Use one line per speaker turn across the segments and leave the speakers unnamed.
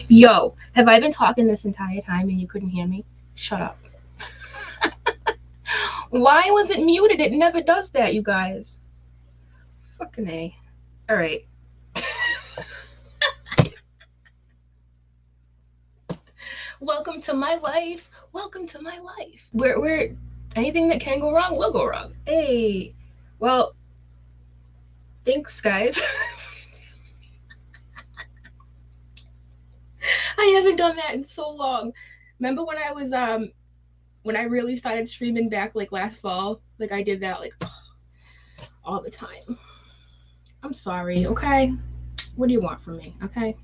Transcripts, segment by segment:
Yo, have I been talking this entire time and you couldn't hear me? Shut up. Why was it muted? It never does that, you guys. Fucking A. Alright. Welcome to my life. Welcome to my life. Where anything that can go wrong will go wrong. Hey. Well, thanks, guys. I haven't done that in so long. Remember when I was when I really started streaming back like last fall? Like I did that like all the time. I'm sorry, okay? What do you want from me, okay?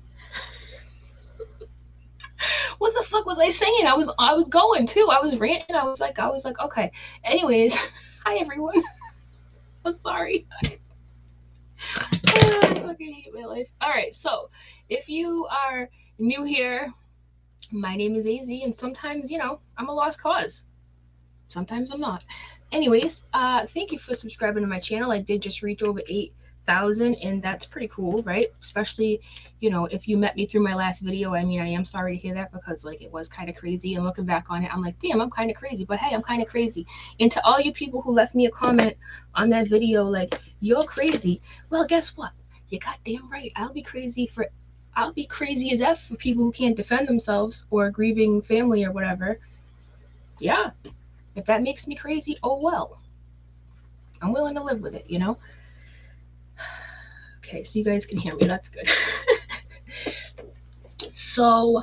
What the fuck was I saying? I was going too. I was ranting. I was like, okay. Anyways, hi everyone. I'm sorry. I fucking hate my life. Alright, so if you are new here, my name is AZ, and sometimes, you know, I'm a lost cause. Sometimes I'm not. Anyways, thank you for subscribing to my channel. I did just reach over 8,000, and that's pretty cool, right? Especially, you know, if you met me through my last video. I mean, I am sorry to hear that, because like it was kind of crazy, and looking back on it, I'm like, damn, I'm kind of crazy. But hey, I'm kind of crazy. And to all you people who left me a comment on that video like, you're crazy, well, guess what? You're goddamn right. I'll be crazy as F for people who can't defend themselves, or a grieving family or whatever. Yeah. If that makes me crazy, oh well. I'm willing to live with it, you know? Okay, so you guys can hear me. That's good. So,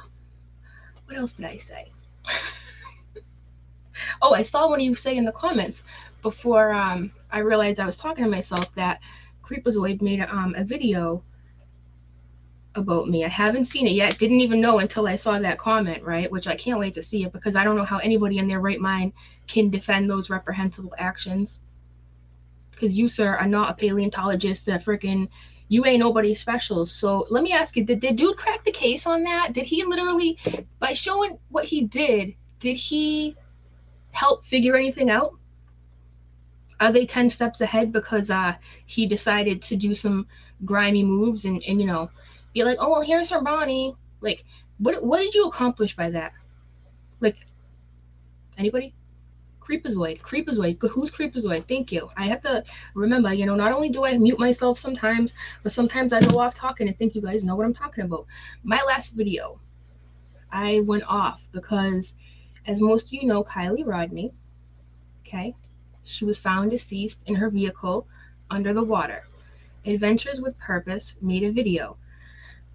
what else did I say? Oh, I saw one of you say in the comments before I realized I was talking to myself that Creepazoid made a video about me. I haven't seen it yet. Didn't even know until I saw that comment, right? Which I can't wait to see it, because I don't know how anybody in their right mind can defend those reprehensible actions. Because you, sir, are not a paleontologist. That freaking, you ain't nobody special. So let me ask you, did dude crack the case on that? Did he literally, by showing what he did he help figure anything out? Are they 10 steps ahead because he decided to do some grimy moves and you know, be like, oh, well, here's her Bonnie. Like, what did you accomplish by that? Like, anybody? Creepazoid. Who's Creepazoid? Thank you. I have to remember, you know, not only do I mute myself sometimes, but sometimes I go off talking and think you guys know what I'm talking about. My last video, I went off because, as most of you know, Kylie Rodney, okay, she was found deceased in her vehicle under the water. Adventures with Purpose made a video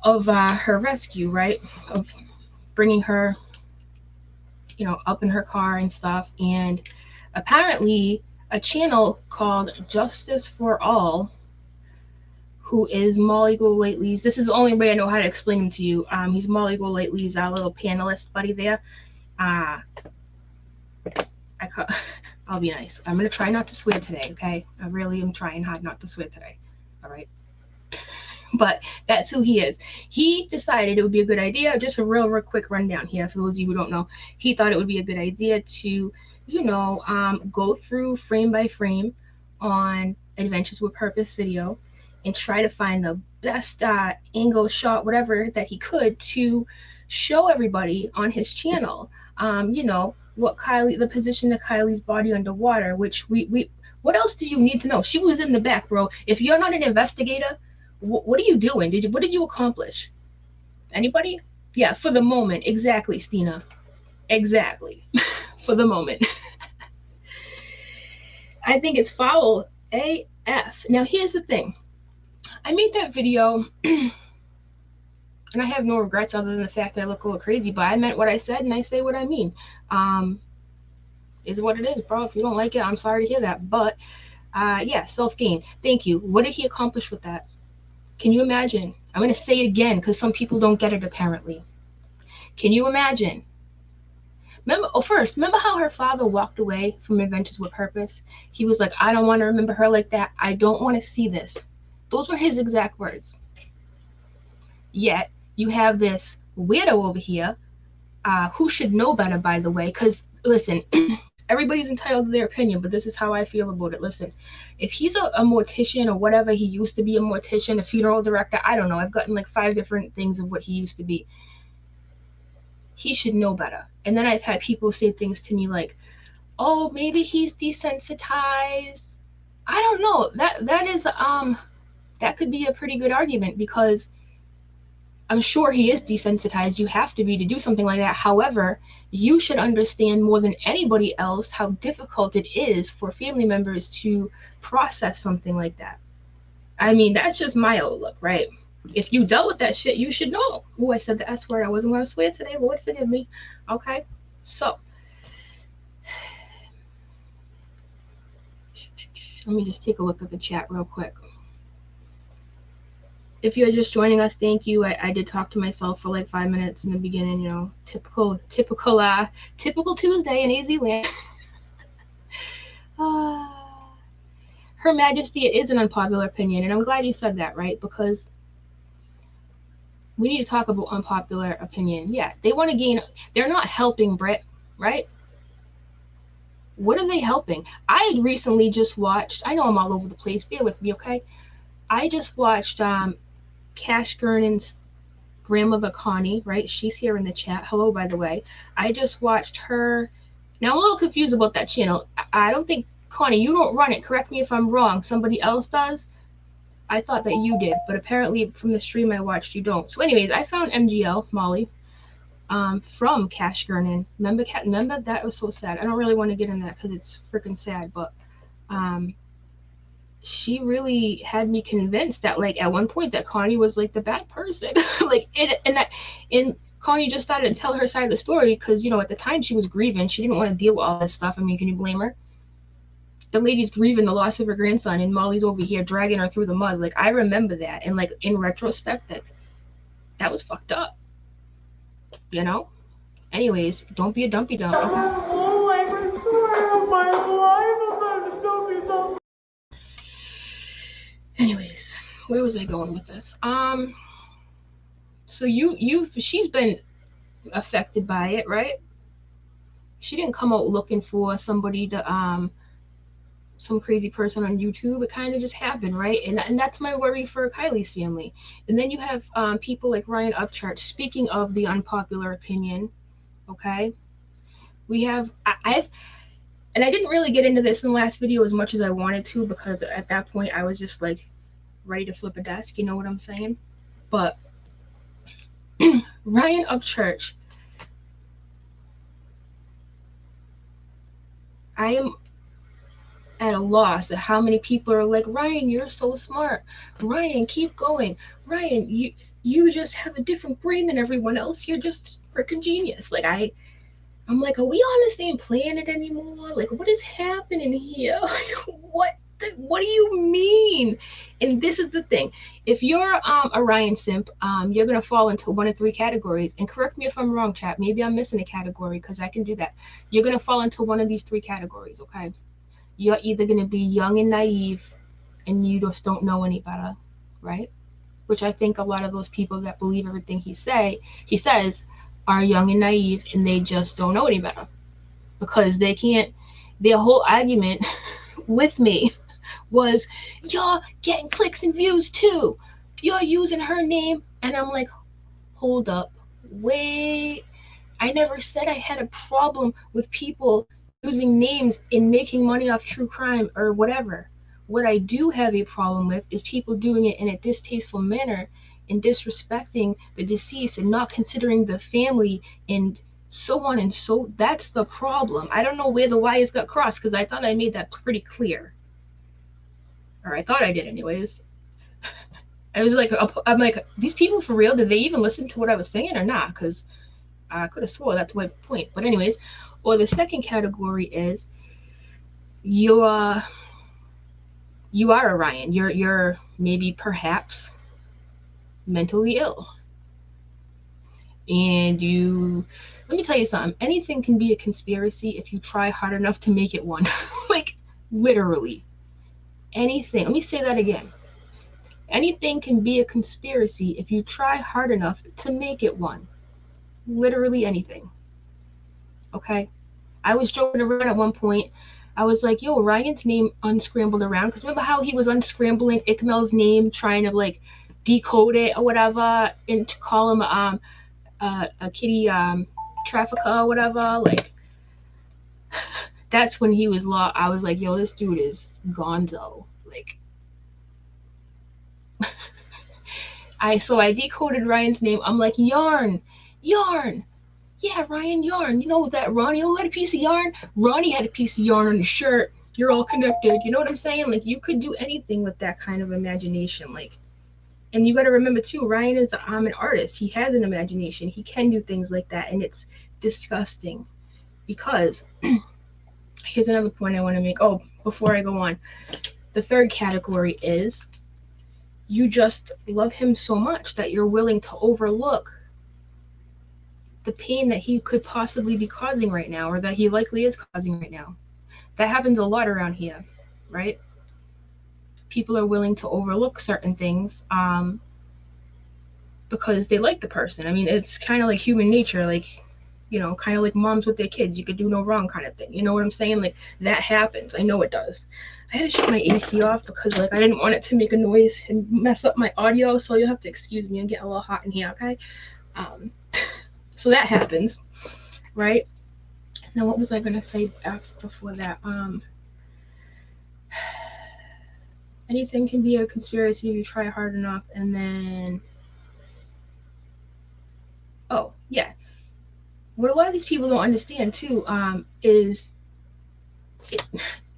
of her rescue, right? Of bringing her, you know, up in her car and stuff. And apparently a channel called Justice for All, who is Molly Golightly's, this is the only way I know how to explain him to you. He's Molly Golightly's little panelist buddy there. I'll be nice. I'm going to try not to swear today, okay? I really am trying hard not to swear today, all right? But that's who he is. He decided it would be a good idea, just a real quick rundown here for those of you who don't know. He thought it would be a good idea to, you know, go through frame by frame on Adventures with Purpose video and try to find the best angle, shot, whatever that he could to show everybody on his channel, you know, what Kylie, the position of Kylie's body underwater, which we what else do you need to know? She was in the back, bro. If you're not an investigator, what are you doing? What did you accomplish? Anybody? Yeah, for the moment. Exactly, Stina. Exactly. For the moment. I think it's foul AF. Now, here's the thing. I made that video, and I have no regrets other than the fact that I look a little crazy, but I meant what I said, and I say what I mean. Is what it is, bro. If you don't like it, I'm sorry to hear that. But, yeah, self-gain. Thank you. What did he accomplish with that? Can you imagine? I'm going to say it again because some people don't get it, apparently. Can you imagine? Remember how her father walked away from Adventures with Purpose? He was like, I don't want to remember her like that. I don't want to see this. Those were his exact words. Yet, you have this weirdo over here, who should know better, by the way, because, listen, everybody's entitled to their opinion, but this is how I feel about it. Listen, if he's a mortician or whatever, he used to be a mortician, a funeral director, I don't know. I've gotten like 5 different things of what he used to be. He should know better. And then I've had people say things to me like, oh, maybe he's desensitized. I don't know. That is, that could be a pretty good argument, because I'm sure he is desensitized. You have to be to do something like that. However, you should understand more than anybody else how difficult it is for family members to process something like that. I mean, that's just my outlook, right? If you dealt with that shit, you should know. Oh, I said the S word. I wasn't going to swear today. Lord, forgive me. Okay? So, let me just take a look at the chat real quick. If you're just joining us, thank you. I did talk to myself for like 5 minutes in the beginning, you know, typical Tuesday in AZ land. Her Majesty, it is an unpopular opinion, and I'm glad you said that, right? Because we need to talk about unpopular opinion. Yeah, they want to gain, they're not helping Brit, right? What are they helping? I had recently just watched, I know I'm all over the place, bear with me, okay? I just watched Cash Gernon's grandmother Connie, right? She's here in the chat. Hello, by the way. I just watched her. Now I'm a little confused about that channel. I don't think, Connie, you don't run it. Correct me if I'm wrong. Somebody else does. I thought that you did, but apparently from the stream I watched, you don't. So anyways, I found MGL, Molly, from Cash Gernon. Remember? That was so sad. I don't really want to get in that because it's freaking sad, but she really had me convinced that, like, at one point that Connie was like the bad person. Like, in Kanye just started to tell her side of the story because, you know, at the time she was grieving. She didn't want to deal with all this stuff. I mean, can you blame her? The lady's grieving the loss of her grandson, and Molly's over here dragging her through the mud. Like, I remember that, and like in retrospect, that was fucked up, you know. Anyways, don't be a dumpy dump. Okay?
Oh, I swear on my life I'm not a dumpy dump.
Anyways, where was I going with this? So she's been affected by it, right? She didn't come out looking for somebody to some crazy person on YouTube. It kind of just happened, right? And that's my worry for Kylie's family. And then you have people like Ryan Upchurch. Speaking of the unpopular opinion, okay, we have and I didn't really get into this in the last video as much as I wanted to, because at that point I was just like ready to flip a desk, you know what I'm saying? But Ryan Upchurch, I am at a loss at how many people are like, Ryan, you're so smart. Ryan, keep going. Ryan, you just have a different brain than everyone else. You're just freaking genius. Like, I'm like, are we on the same planet anymore? Like, what is happening here? What do you mean? And this is the thing. If you're a Ryan simp, you're going to fall into one of three categories. And correct me if I'm wrong, chat. Maybe I'm missing a category, because I can do that. You're going to fall into one of these three categories, okay? You're either going to be young and naive, and you just don't know any better, right? Which I think a lot of those people that believe everything he says are young and naive, and they just don't know any better, because they can't. Their whole argument with me was, y'all getting clicks and views too. You're using her name. And I'm like, hold up, wait. I never said I had a problem with people using names and making money off true crime or whatever. What I do have a problem with is people doing it in a distasteful manner and disrespecting the deceased and not considering the family and so on. And so that's the problem. I don't know where the wires got crossed, because I thought I made that pretty clear. Or I thought I did anyways. I was like, I'm like, these people for real, did they even listen to what I was saying or not? Because I could have swore that's my point. But anyways, or the second category is you are a Ryan. You're maybe perhaps mentally ill. And let me tell you something. Anything can be a conspiracy if you try hard enough to make it one. Like, literally. Anything. Let me say that again. Anything can be a conspiracy if you try hard enough to make it one. Literally anything. Okay? I was joking around at one point. I was like, yo, Ryan's name unscrambled around. Because remember how he was unscrambling Ickedmel's name, trying to, like, decode it or whatever, and to call him a kitty trafficker or whatever? Like, that's when he was lost. I was like, yo, this dude is gonzo. Like, I decoded Ryan's name. I'm like, yarn. Yeah, Ryan, yarn. You know that Ronnie had a piece of yarn? Ronnie had a piece of yarn on his shirt. You're all connected. You know what I'm saying? Like, you could do anything with that kind of imagination. Like, and you got to remember too, Ryan is an artist. He has an imagination. He can do things like that, and it's disgusting. Because here's another point I want to make. Oh, before I go on, the third category is you just love him so much that you're willing to overlook the pain that he could possibly be causing right now, or that he likely is causing right now. That happens a lot around here, right? People are willing to overlook certain things because they like the person. I mean, it's kind of like human nature, like, you know, kind of like moms with their kids. You could do no wrong kind of thing. You know what I'm saying? Like, that happens. I know it does. I had to shut my AC off because, like, I didn't want it to make a noise and mess up my audio, so you'll have to excuse me. I'm getting a little hot in here, okay? So that happens, right? Now, what was I going to say before that? Anything can be a conspiracy if you try hard enough. And then, oh, yeah. What a lot of these people don't understand, too, is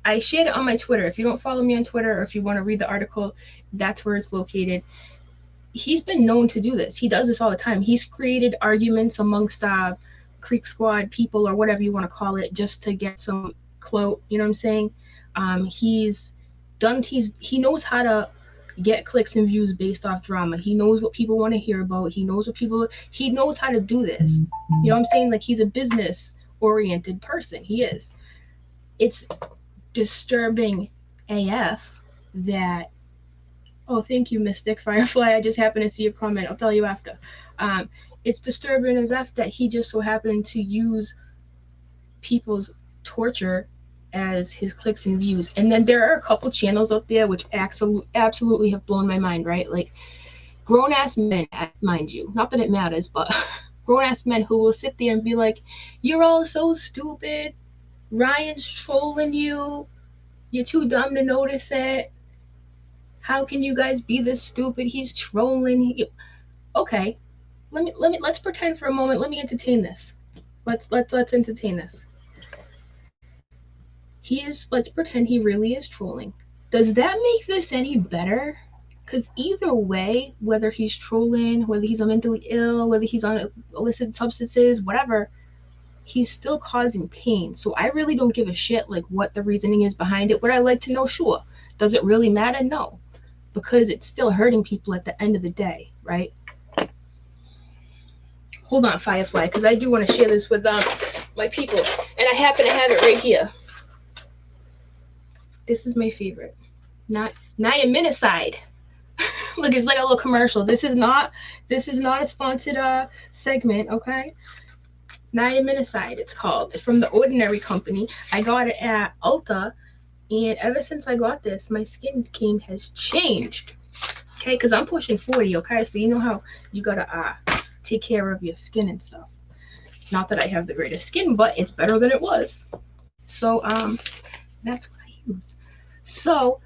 I shared it on my Twitter. If you don't follow me on Twitter, or if you want to read the article, that's where it's located. he's been known to do this. He does this all the time. He's created arguments amongst CreekSquad people or whatever you want to call it just to get some clout. You know what I'm saying? He knows how to get clicks and views based off drama. He knows what people want to hear about. He knows how to do this. You know what I'm saying? Like, he's a business oriented person. He is. It's disturbing AF that, oh, thank you, Mystic Firefly. I just happened to see your comment. I'll tell you after. It's disturbing as F that he just so happened to use people's torture as his clicks and views. And then there are a couple channels out there which absolutely have blown my mind, right? Like, grown-ass men, mind you. Not that it matters, but grown-ass men who will sit there and be like, you're all so stupid. Ryan's trolling you. You're too dumb to notice it. How can you guys be this stupid? He's trolling. Okay, let's pretend for a moment. Let me entertain this. Let's entertain this. Let's pretend he really is trolling. Does that make this any better? Because either way, whether he's trolling, whether he's mentally ill, whether he's on illicit substances, whatever, he's still causing pain. So I really don't give a shit like what the reasoning is behind it. Would I like to know? Sure. Does it really matter? No. Because it's still hurting people at the end of the day, right? Hold on, Firefly, because I do want to share this with my people. And I happen to have it right here. This is my favorite. Niaminocide. Look, it's like a little commercial. This is not a sponsored segment, okay? Niaminocide, it's called. It's from the Ordinary Company. I got it at Ulta, and ever since I got this, my skin game has changed. Okay, because I'm pushing 40, okay? So you know how you gotta take care of your skin and stuff. Not that I have the greatest skin, but it's better than it was. So that's what I use. So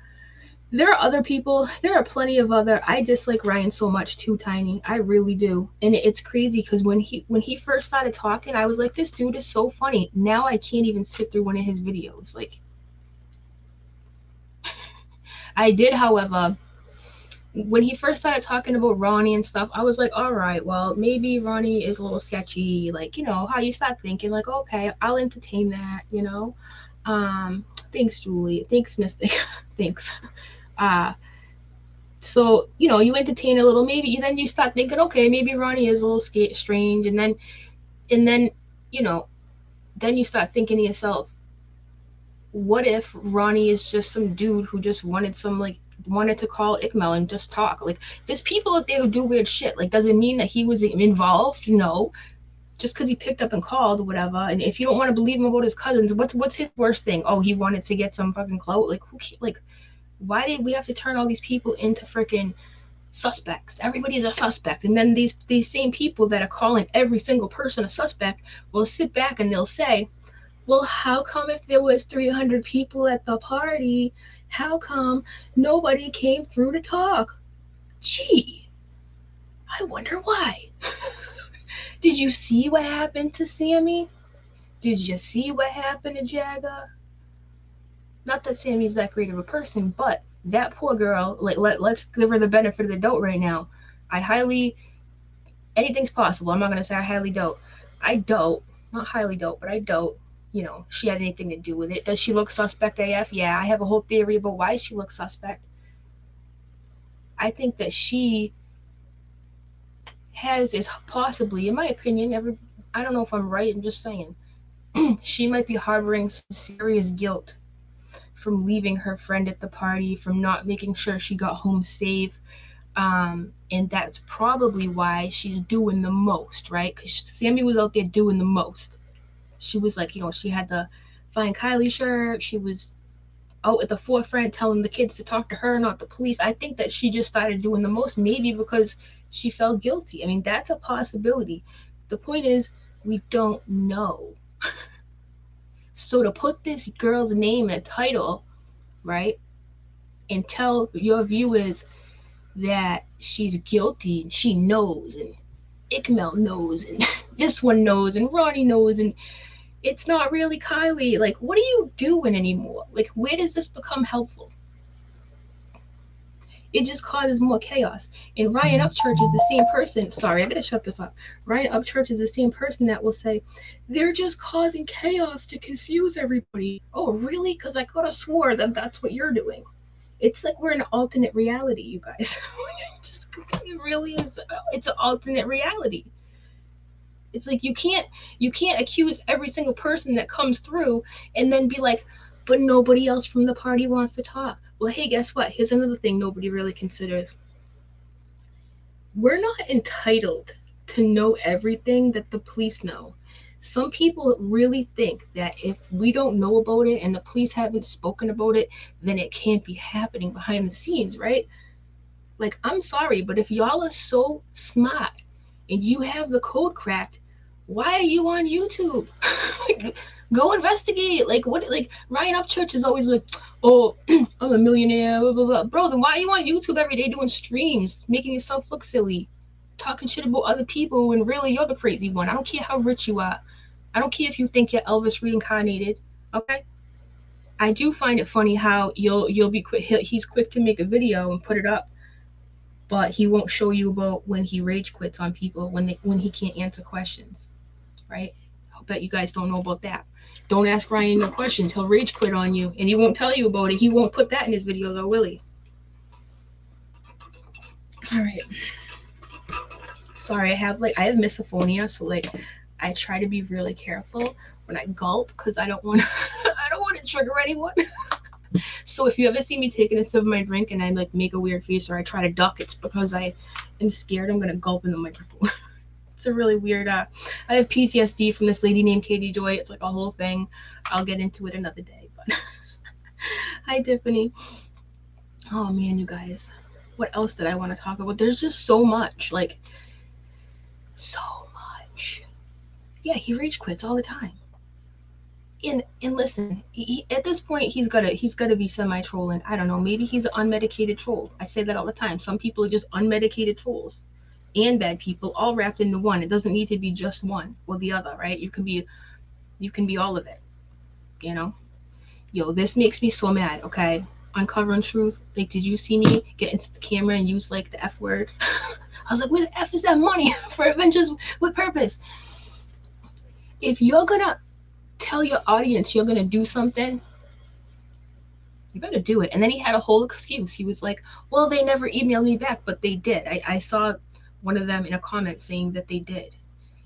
there are other people. There are plenty of other. I dislike Ryan so much too, Tiny. I really do. And it's crazy because when he first started talking, I was like, this dude is so funny. Now I can't even sit through one of his videos. Like, I did, however, when he first started talking about Ronnie and stuff, I was like, all right, well, maybe Ronnie is a little sketchy. Like, you know, how you start thinking, like, okay, I'll entertain that, you know. Thanks, Julie. Thanks, Mystic. Thanks. So, you know, you entertain a little, maybe, then you start thinking, okay, maybe Ronnie is a little strange, and then, you know, then you start thinking to yourself, what if Ronnie is just some dude who just wanted to call Ickedmel and just talk? Like, there's people out there who do weird shit. Like, does it mean that he was involved? No. Just because he picked up and called or whatever. And if you don't want to believe him about his cousins, what's his worst thing? Oh, he wanted to get some fucking clout? Like, why did we have to turn all these people into freaking suspects? Everybody's a suspect. And then these same people that are calling every single person a suspect will sit back and they'll say, well, how come if there was 300 people at the party, how come nobody came through to talk? Gee, I wonder why. Did you see what happened to Sammy? Did you see what happened to Jagger? Not that Sammy's that great of a person, but that poor girl, like, let's give her the benefit of the doubt right now. Anything's possible. I'm not going to say I highly doubt. Not highly doubt, but I doubt, you know, she had anything to do with it. Does she look suspect AF? Yeah, I have a whole theory about why she looks suspect. I think that she is possibly, in my opinion, I don't know if I'm right, I'm just saying, she might be harboring some serious guilt from leaving her friend at the party, from not making sure she got home safe, and that's probably why she's doing the most, right? Because Sammy was out there doing the most. She was like, you know, she had the Find Kylie shirt, she was out at the forefront telling the kids to talk to her, not the police. I think that she just started doing the most, maybe because she felt guilty. I mean, that's a possibility. The point is, we don't know. So to put this girl's name in a title, right, and tell your viewers that she's guilty and she knows, and Ickedmel knows, and this one knows, and Ronnie knows, and it's not really Kylie. Like, what are you doing anymore? Like, where does this become helpful? It just causes more chaos. And Ryan Upchurch is the same person. Sorry, I better shut this up. Ryan Upchurch is the same person that will say, they're just causing chaos to confuse everybody. Oh, really? Because I could have swore that that's what you're doing. It's like we're in an alternate reality, you guys. It really is. It's an alternate reality. It's like you can't accuse every single person that comes through and then be like, but nobody else from the party wants to talk. Well, hey, guess what? Here's another thing nobody really considers. We're not entitled to know everything that the police know. Some people really think that if we don't know about it and the police haven't spoken about it, then it can't be happening behind the scenes, right? Like, I'm sorry, but if y'all are so smart and you have the code cracked, why are you on YouTube? Like, go investigate. Like, what? Like, Ryan Upchurch is always like, oh, I'm a millionaire, blah, blah, blah. Bro, then why are you on YouTube every day doing streams, making yourself look silly, talking shit about other people when really you're the crazy one? I don't care how rich you are. I don't care if you think you're Elvis reincarnated, okay? I do find it funny how you'll be quick. He's quick to make a video and put it up, but he won't show you about when he rage quits on people when he can't answer questions, right? I bet you guys don't know about that. Don't ask Ryan no questions. He'll rage quit on you, and he won't tell you about it. He won't put that in his video, though, will he? All right. Sorry, I have misophonia, so like I try to be really careful when I gulp because I don't want to trigger anyone. So if you ever see me taking a sip of my drink and I like make a weird face or I try to duck, it's because I am scared I'm gonna gulp in the microphone. It's a really weird. I have PTSD from this lady named Katie Joy. It's like a whole thing. I'll get into it another day. But hi, Tiffany. Oh man, you guys. What else did I want to talk about? There's just so much. Like, so much. Yeah, he rage quits all the time. And listen, at this point, he's gotta be semi-trolling. I don't know. Maybe he's an unmedicated troll. I say that all the time. Some people are just unmedicated trolls and bad people all wrapped into one. It doesn't need to be just one or the other, right? You can be all of it, you know? Yo, this makes me so mad, okay? Uncovering truth. Like, did you see me get into the camera and use like the F word? I was like, where the F is that money for Adventures with Purpose? If you're gonna tell your audience you're gonna do something, you better do it. And then he had a whole excuse. He was like, well, they never emailed me back, but they did. I saw one of them in a comment saying that they did.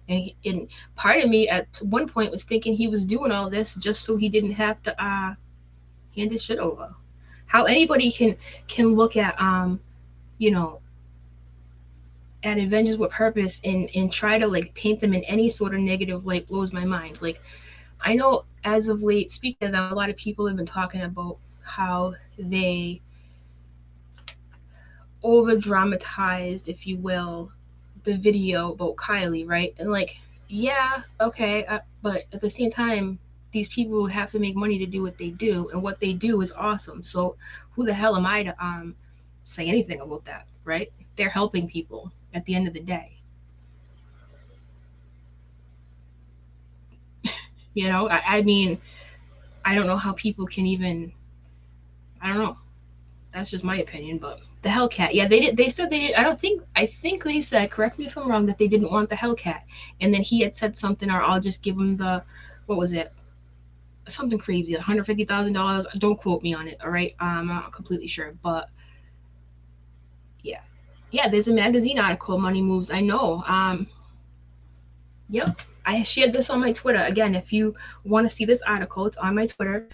And part of me at one point was thinking he was doing all this just so he didn't have to hand his shit over. How anybody can look at you know, at Adventures with Purpose and try to like paint them in any sort of negative light blows my mind. Like, I know as of late, speaking of them, a lot of people have been talking about how they over dramatized, if you will, the video about Kylie, right? And like, yeah, okay, but at the same time, these people have to make money to do what they do, and what they do is awesome. So who the hell am I to say anything about that, right? They're helping people at the end of the day. You know, I mean, I don't know how people can even, I don't know. That's just my opinion, but the Hellcat, yeah, they said they did. I think they said, correct me if I'm wrong, that they didn't want the Hellcat. And then he had said something, or I'll just give him the, what was it? Something crazy, $150,000. Don't quote me on it, all right? I'm not completely sure, but yeah. Yeah, there's a magazine article, Money Moves, I know. Yep. I shared this on my Twitter. Again, if you want to see this article, it's on my Twitter.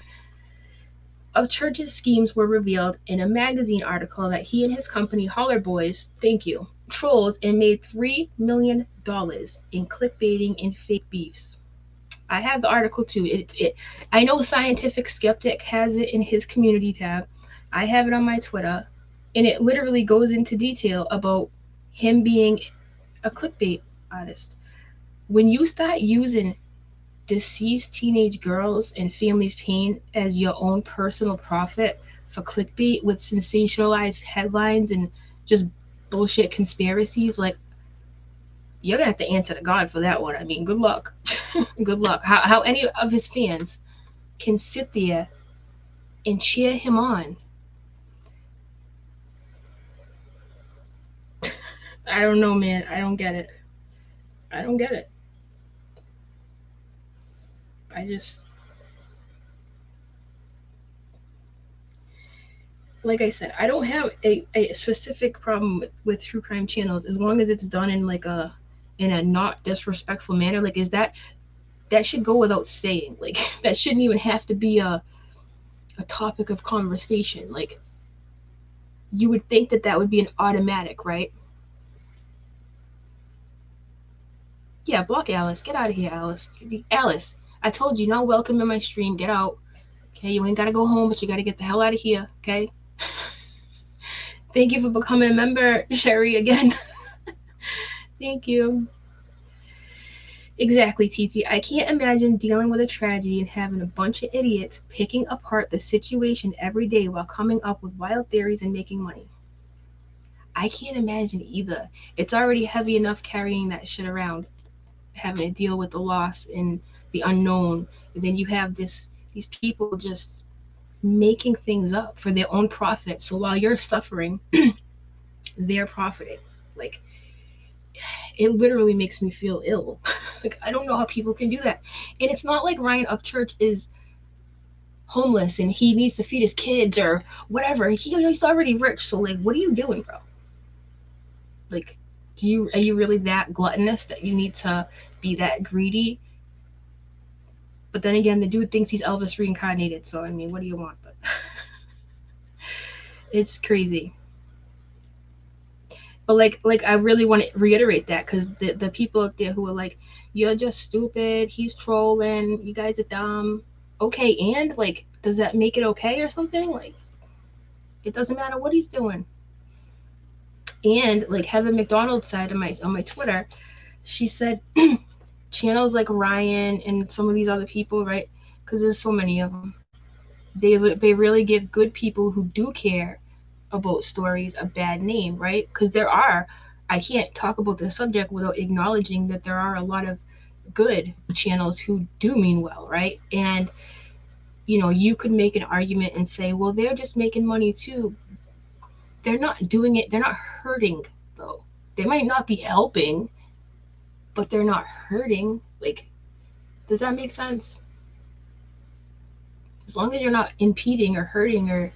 Upchurch's schemes were revealed in a magazine article that he and his company, Holler Boys, thank you, trolls and made $3 million in clickbaiting and fake beefs. I have the article too. I know Scientific Skeptic has it in his community tab. I have it on my Twitter, and it literally goes into detail about him being a clickbait artist. When you start using deceased teenage girls and families' pain as your own personal profit for clickbait with sensationalized headlines and just bullshit conspiracies, like, you're gonna have to answer to God for that one. I mean, good luck. Good luck. How any of his fans can sit there and cheer him on I don't know, man. I don't get it. I don't get it. I just, like I said, I don't have a specific problem with true crime channels as long as it's done in like in a not disrespectful manner. Like, is that should go without saying. Like, that shouldn't even have to be a topic of conversation. Like, you would think that that would be an automatic, right? Yeah, block Alice. Get out of here, Alice. Alice, I told you, not welcome in my stream. Get out. Okay, you ain't gotta go home, but you gotta get the hell out of here, okay? Thank you for becoming a member, Sherry, again. Thank you. Exactly, TT. I can't imagine dealing with a tragedy and having a bunch of idiots picking apart the situation every day while coming up with wild theories and making money. I can't imagine either. It's already heavy enough carrying that shit around, having to deal with the loss and the unknown. And then you have these people just making things up for their own profit. So while you're suffering, they're profiting. Like, it literally makes me feel ill. Like, I don't know how people can do that. And it's not like Ryan Upchurch is homeless and he needs to feed his kids or whatever. He's already rich. So, like, what are you doing, bro? Like, are you really that gluttonous that you need to be that greedy? But then again, the dude thinks he's Elvis reincarnated. So, I mean, what do you want? But it's crazy. But like I really want to reiterate that, because the people out there who are like, you're just stupid, he's trolling, you guys are dumb. Okay, and like, does that make it okay or something? Like, it doesn't matter what he's doing. And like Heather McDonald said on my Twitter, she said channels like Ryan and some of these other people, right? Because there's so many of them. They really give good people who do care about stories a bad name, right? Because I can't talk about the subject without acknowledging that there are a lot of good channels who do mean well, right? And you could make an argument and say, well, they're just making money too. They're not doing it, they're not hurting though. They might not be helping, but they're not hurting. Like, does that make sense? As long as you're not impeding or hurting or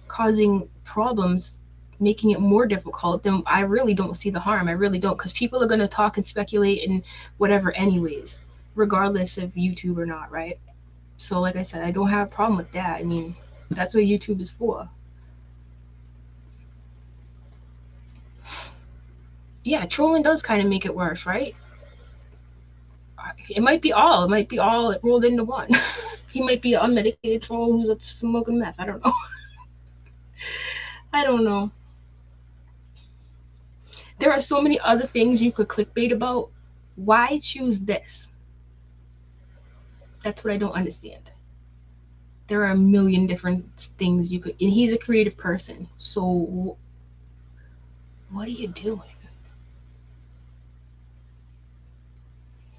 causing problems, making it more difficult, then I really don't see the harm. I really don't, because people are going to talk and speculate and whatever anyways, regardless of YouTube or not, right? So like I said, I don't have a problem with that. I mean, that's what YouTube is for. Yeah, trolling does kind of make it worse, right? It might be all rolled into one. He might be an unmedicated troll who's smoking meth. I don't know. I don't know. There are so many other things you could clickbait about. Why choose this? That's what I don't understand. There are a million different things you could, and he's a creative person. So what are you doing?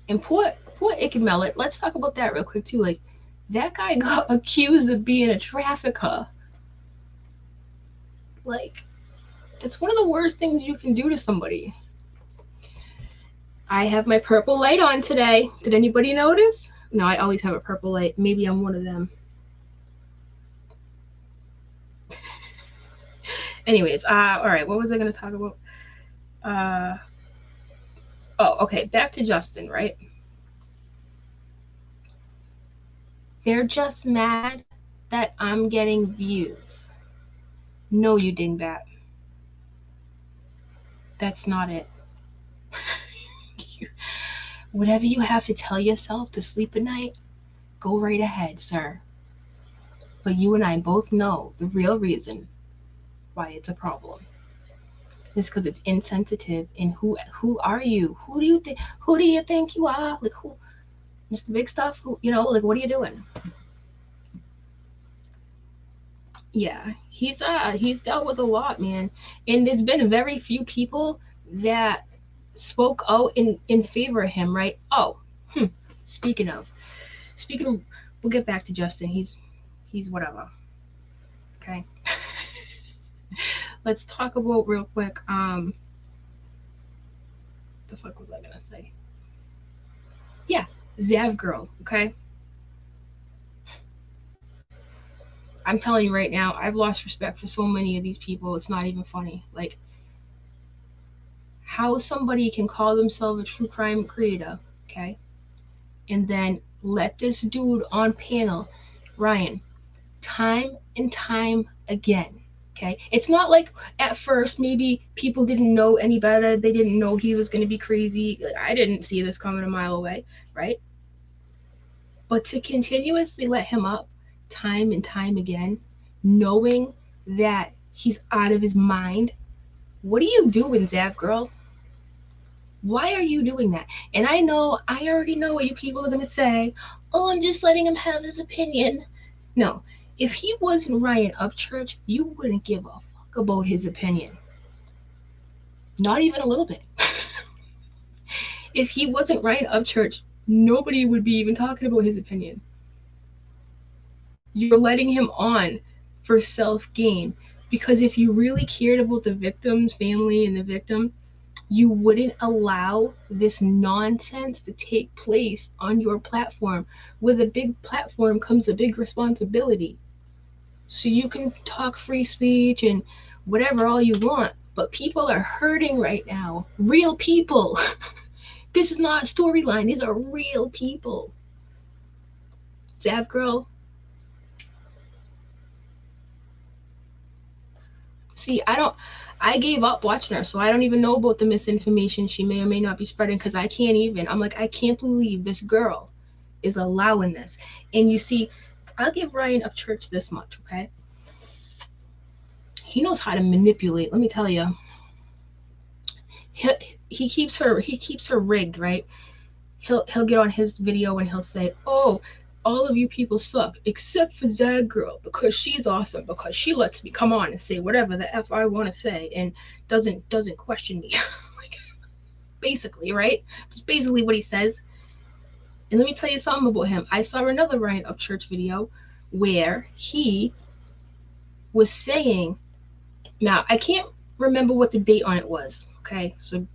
And poor Ickedmel, let's talk about that real quick too. Like, that guy got accused of being a trafficker. Like, that's one of the worst things you can do to somebody. I have my purple light on today. Did anybody notice? No, I always have a purple light. Maybe I'm one of them. Anyways, all right, what was I going to talk about? Okay, back to Justin, right? They're just mad that I'm getting views. No, you dingbat. That's not it. Whatever you have to tell yourself to sleep at night, go right ahead, sir. But you and I both know the real reason why it's a problem. It's because it's insensitive. And who are you? Who do you think you are? Like, who? Mr. Big Stuff? Who, like, what are you doing? Yeah, he's dealt with a lot, man. And there's been very few people that spoke out in favor of him, right? Speaking of, we'll get back to Justin. He's whatever. Okay. Let's talk about real quick. the fuck was I gonna say? Yeah, Zav Girl, okay? I'm telling you right now, I've lost respect for so many of these people. It's not even funny. Like, how somebody can call themselves a true crime creator, okay? And then let this dude on panel, Ryan, time and time again, okay? It's not like at first maybe people didn't know any better. They didn't know he was going to be crazy. I didn't see this coming a mile away, right? But to continuously let him up time and time again, knowing that he's out of his mind, what are you doing, Zav Girl? Why are you doing that? And I already know what you people are going to say. Oh, I'm just letting him have his opinion. No, if he wasn't Ryan Upchurch, you wouldn't give a fuck about his opinion. Not even a little bit. If he wasn't Ryan Upchurch, nobody would be even talking about his opinion. You're letting him on for self-gain, because if you really cared about the victim's family and the victim, you wouldn't allow this nonsense to take place on your platform. With a big platform comes a big responsibility. So you can talk free speech and whatever all you want, but people are hurting right now. Real people. This is not a storyline. These are real people. Zav Girl. See, I gave up watching her, so I don't even know about the misinformation she may or may not be spreading, because I can't believe this girl is allowing this. And you see, I'll give Ryan Upchurch this much, okay? He knows how to manipulate, let me tell you. He keeps her rigged, right? He'll get on his video and he'll say, oh, all of you people suck except for Zav Girl, because she's awesome, because she lets me come on and say whatever the F I want to say and doesn't question me. Like, basically, right? That's basically what he says. And let me tell you something about him. I saw another Ryan Upchurch video where he was saying, now I can't remember what the date on it was, okay? So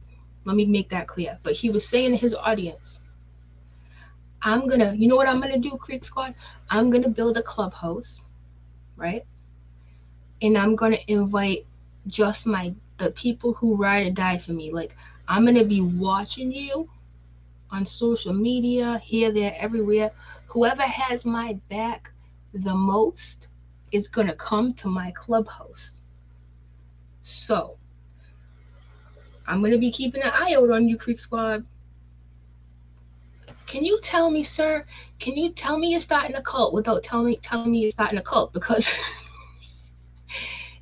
let me make that clear. But he was saying to his audience, you know what I'm gonna do, Creek Squad? I'm gonna build a clubhouse, right? And I'm gonna invite just the people who ride or die for me. Like, I'm gonna be watching you on social media, here, there, everywhere. Whoever has my back the most is gonna come to my clubhouse. So I'm gonna be keeping an eye out on you, Creek Squad. Can you tell me, sir? Can you tell me you're starting a cult without telling me you're starting a cult? Because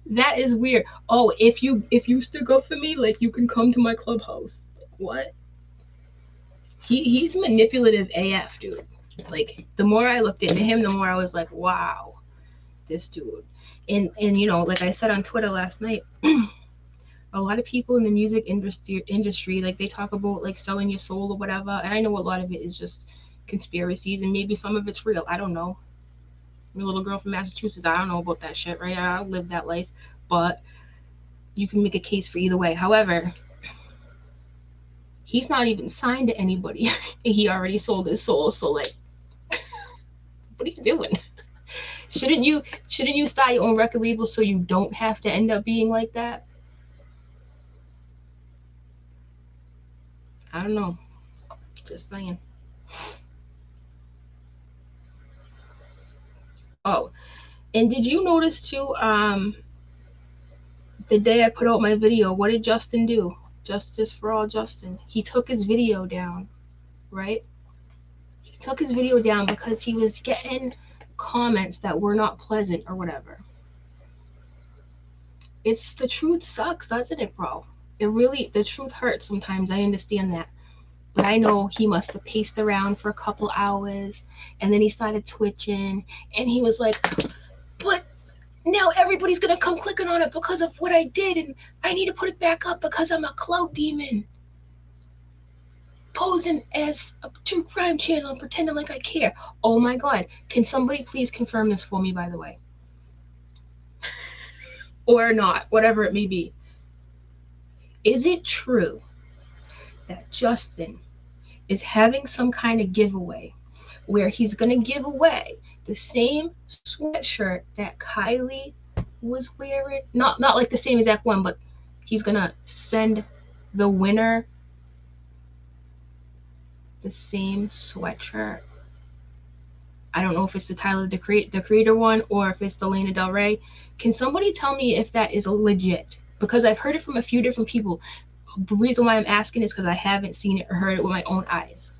that is weird. Oh, if you stick up for me, like, you can come to my clubhouse. Like, what? He's manipulative AF, dude. Like, the more I looked into him, the more I was like, wow, this dude. And you know, like I said on Twitter last night, a lot of people in the music industry, like, they talk about, like, selling your soul or whatever, and I know a lot of it is just conspiracies, and maybe some of it's real. I don't know. I'm a little girl from Massachusetts. I don't know about that shit, right? I lived that life, but you can make a case for either way. However, he's not even signed to anybody, and he already sold his soul. So, like, what are you doing? Shouldn't you start your own record label so you don't have to end up being like that? I don't know. Just saying. Oh, and did you notice too, the day I put out my video, what did Justin do? Justice for all Justin. He took his video down, right? He took his video down because he was getting comments that were not pleasant or whatever. The truth sucks, doesn't it, bro? The truth hurts sometimes. I understand that. But I know he must have paced around for a couple hours, and then he started twitching, and he was like, but now everybody's gonna come clicking on it because of what I did, and I need to put it back up because I'm a clout demon. Posing as a true crime channel and pretending like I care. Oh my God. Can somebody please confirm this for me, by the way? Or not, whatever it may be. Is it true that Justin is having some kind of giveaway where he's going to give away the same sweatshirt that Kylie was wearing. Not like the same exact one, but he's going to send the winner the same sweatshirt. I don't know if it's the Tyler the Creator one or if it's the Lana Del Rey. Can somebody tell me if that is legit? Because I've heard it from a few different people. The reason why I'm asking is because I haven't seen it or heard it with my own eyes.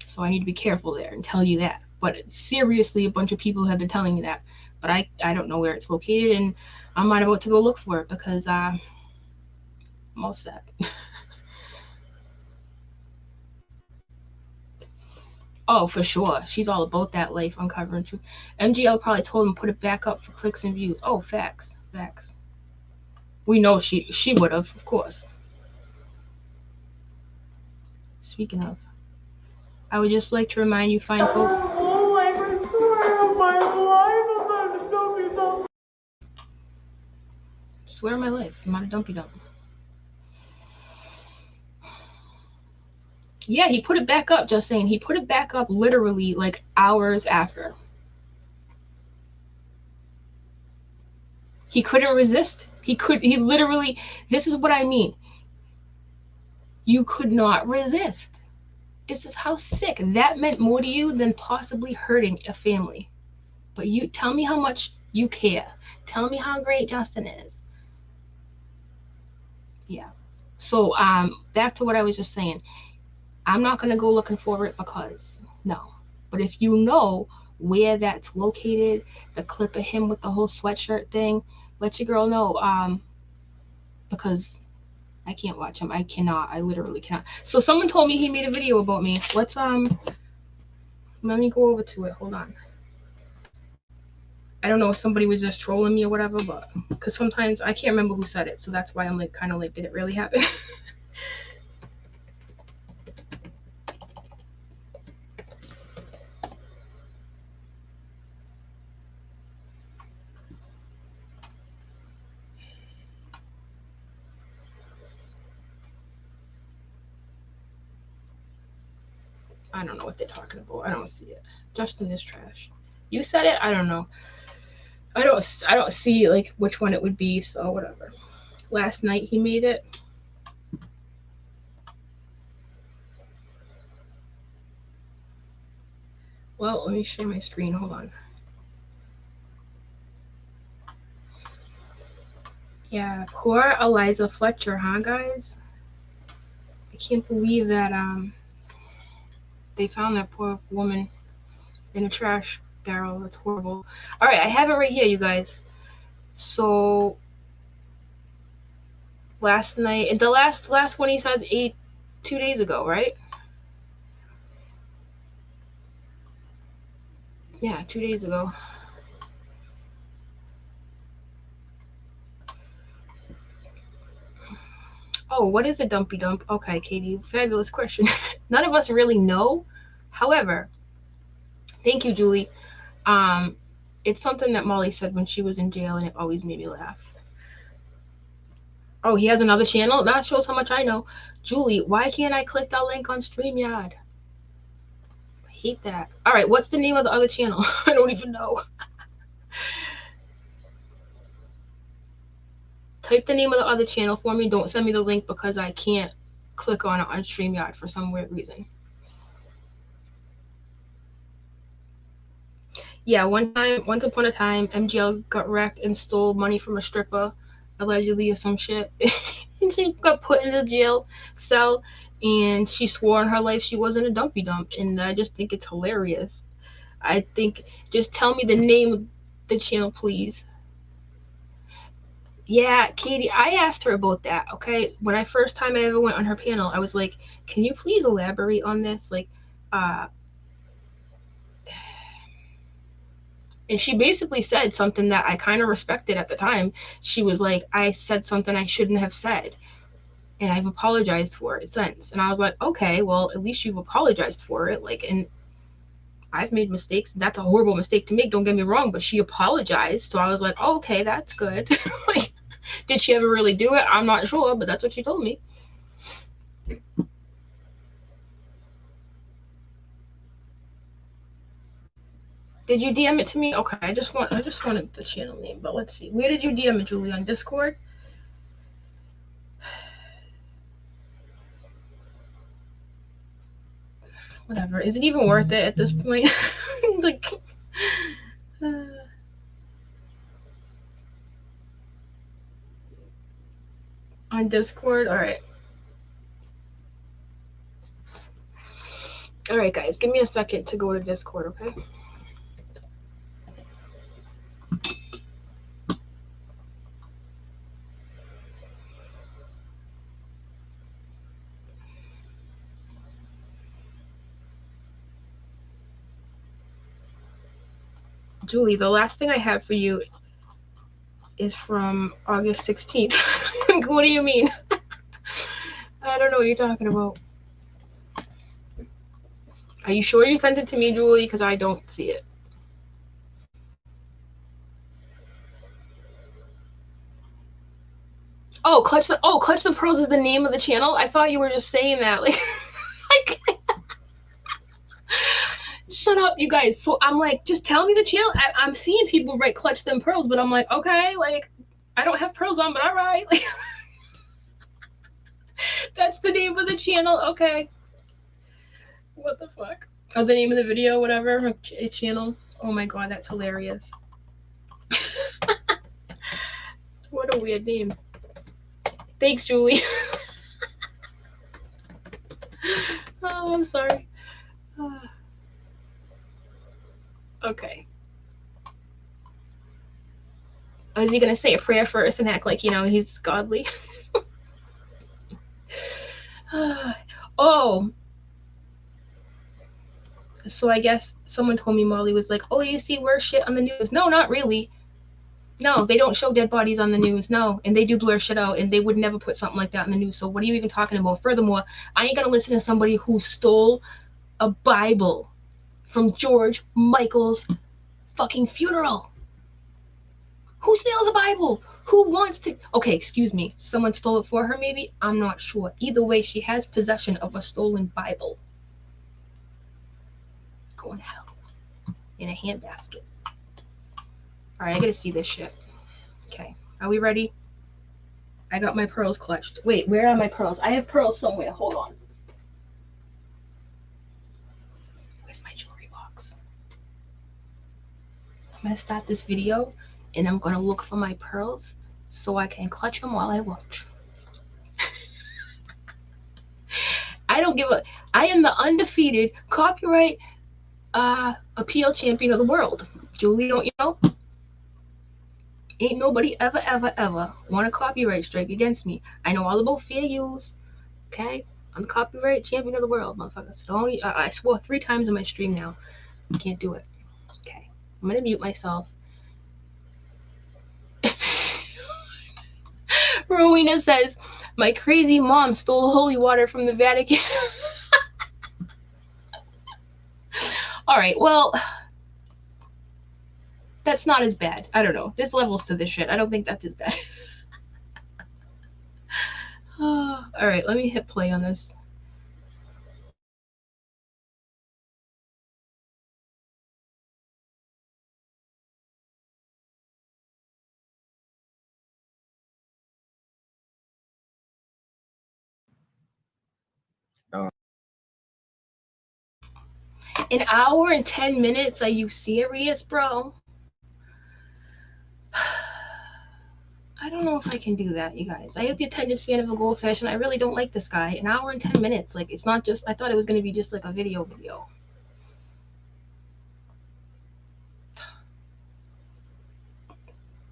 So I need to be careful there and tell you that. But seriously, a bunch of people have been telling me that. But I don't know where it's located, and I'm not about to go look for it because I'm all set. Oh, for sure. She's all about that life, uncovering truth. MGL probably told him put it back up for clicks and views. Oh, facts. Facts. We know she would have, of course. Speaking of, I would just like to remind you, fine folks. Swear on my life, I'm not a dumpy dump. Yeah, he put it back up, just saying. He put it back up literally like hours after. He couldn't resist. He literally, this is what I mean. You could not resist. This is how sick. That meant more to you than possibly hurting a family. But you tell me how much you care. Tell me how great Justin is. Yeah. So back to what I was just saying. I'm not going to go looking for it because, no. But if you know where that's located, the clip of him with the whole sweatshirt thing, let your girl know. Because I can't watch him. I cannot. I literally cannot. So someone told me he made a video about me. Let's, let me go over to it. Hold on. I don't know if somebody was just trolling me or whatever, but, because sometimes I can't remember who said it. So that's why I'm like, kind of like, did it really happen? I don't know what they're talking about. I don't see it. Justin is trash. You said it? I don't know. I don't see like which one it would be, so whatever. Last night he made it. Well, let me share my screen. Hold on. Yeah, poor Eliza Fletcher, huh, guys? I can't believe that they found that poor woman in a trash barrel. That's horrible. All right, I have it right here, you guys. So last night, the last one he said 2 days ago, right? Yeah, 2 days ago. Oh, what is a dumpy dump? Okay, Katie, fabulous question. None of us really know. However, thank you, Julie. It's something that Molly said when she was in jail, and it always made me laugh. Oh, he has another channel? That shows how much I know. Julie, why can't I click that link on StreamYard? I hate that. All right, what's the name of the other channel? I don't even know. Type the name of the other channel for me. Don't send me the link because I can't click on it on StreamYard for some weird reason. Yeah, once upon a time, MGL got wrecked and stole money from a stripper, allegedly, or some shit. And she got put in a jail cell, and she swore on her life she wasn't a dumpy dump. And I just think it's hilarious. I think, just tell me the name of the channel, please. Yeah, Katie, I asked her about that, okay? When I first time I ever went on her panel, I was like, can you please elaborate on this? Like, and she basically said something that I kind of respected at the time. She was like, I said something I shouldn't have said, and I've apologized for it since. And I was like, okay, well, at least you've apologized for it. Like, and I've made mistakes. That's a horrible mistake to make, don't get me wrong, but she apologized. So I was like, oh, okay, that's good. Like, did she ever really do it? I'm not sure, but that's what she told me. Did you DM it to me? Okay, I just wanted the channel name, but let's see. Where did you DM it, Julie? On Discord? Whatever. Is it even worth it at this point? Like, on Discord? Alright. Alright, guys. Give me a second to go to Discord, okay? Julie, the last thing I have for you is from August 16th. What do you mean? I don't know what you're talking about. Are you sure you sent it to me, Julie? Because I don't see it. Oh, Clutch the Pearls is the name of the channel? I thought you were just saying that. Like, shut up, you guys. So I'm like, just tell me the channel. I'm seeing people write Clutch Them Pearls, but I'm like, okay, like, I don't have pearls on, but all right. Like, that's the name of the channel. Okay. What the fuck? Oh, the name of the video, whatever. Channel. Oh my god, that's hilarious. What a weird name. Thanks, Julie. Oh, I'm sorry. Okay. Oh, is he gonna say a prayer first and act like, you know, he's godly? Oh. So I guess someone told me Molly was like, oh, you see worse shit on the news. No, not really. No, they don't show dead bodies on the news. No, and they do blur shit out, and they would never put something like that in the news. So what are you even talking about? Furthermore, I ain't gonna listen to somebody who stole a Bible from George Michael's fucking funeral. Who steals a Bible? Who wants to? Okay, excuse me. Someone stole it for her, maybe? I'm not sure. Either way, she has possession of a stolen Bible. Going to hell. In a handbasket. Alright, I gotta see this shit. Okay, are we ready? I got my pearls clutched. Wait, where are my pearls? I have pearls somewhere. Hold on. Where's my jewelry box? I'm gonna start this video and I'm gonna look for my pearls so I can clutch them while I watch. I don't give a. I am the undefeated copyright appeal champion of the world. Julie, don't you know? Ain't nobody ever want a copyright strike against me. I know all about fair use. Okay? I'm the copyright champion of the world, motherfucker. So don't. I swore 3 times in my stream now. Can't do it. Okay. I'm gonna mute myself. Rowena says, my crazy mom stole holy water from the Vatican. Alright, well, that's not as bad. I don't know. There's levels to this shit. I don't think that's as bad. Alright, let me hit play on this. An hour and 10 minutes? Are you serious, bro? I don't know if I can do that, you guys. I have the attention span of a goldfish, and I really don't like this guy. An hour and 10 minutes. Like, it's not just... I thought it was going to be just like a video.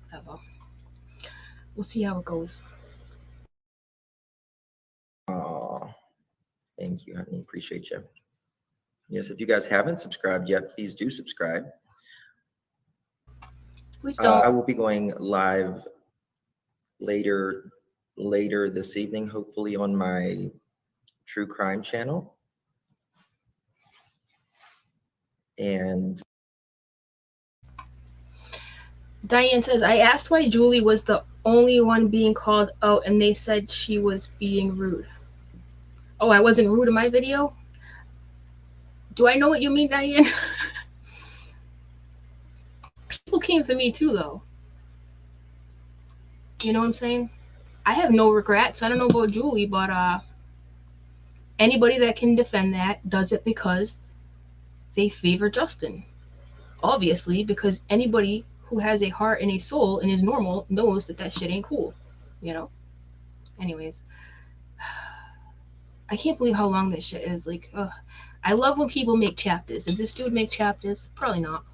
Whatever. We'll see how it goes.
Oh, thank you, honey. Appreciate you. Yes, if you guys haven't subscribed yet, please do subscribe.
Please don't.
I will be going live later this evening, hopefully on my true crime channel. And
Diane says, I asked why Julie was the only one being called out, and they said she was being rude. Oh, I wasn't rude in my video? Do I know what you mean, Diane? people came for me too, though. You know what I'm saying? I have no regrets. I don't know about Julie, but anybody that can defend that does it because they favor Justin. Obviously, because anybody who has a heart and a soul and is normal knows that that shit ain't cool. You know? Anyways. I can't believe how long this shit is. Like, I love when people make chapters. Did this dude make chapters? Probably not.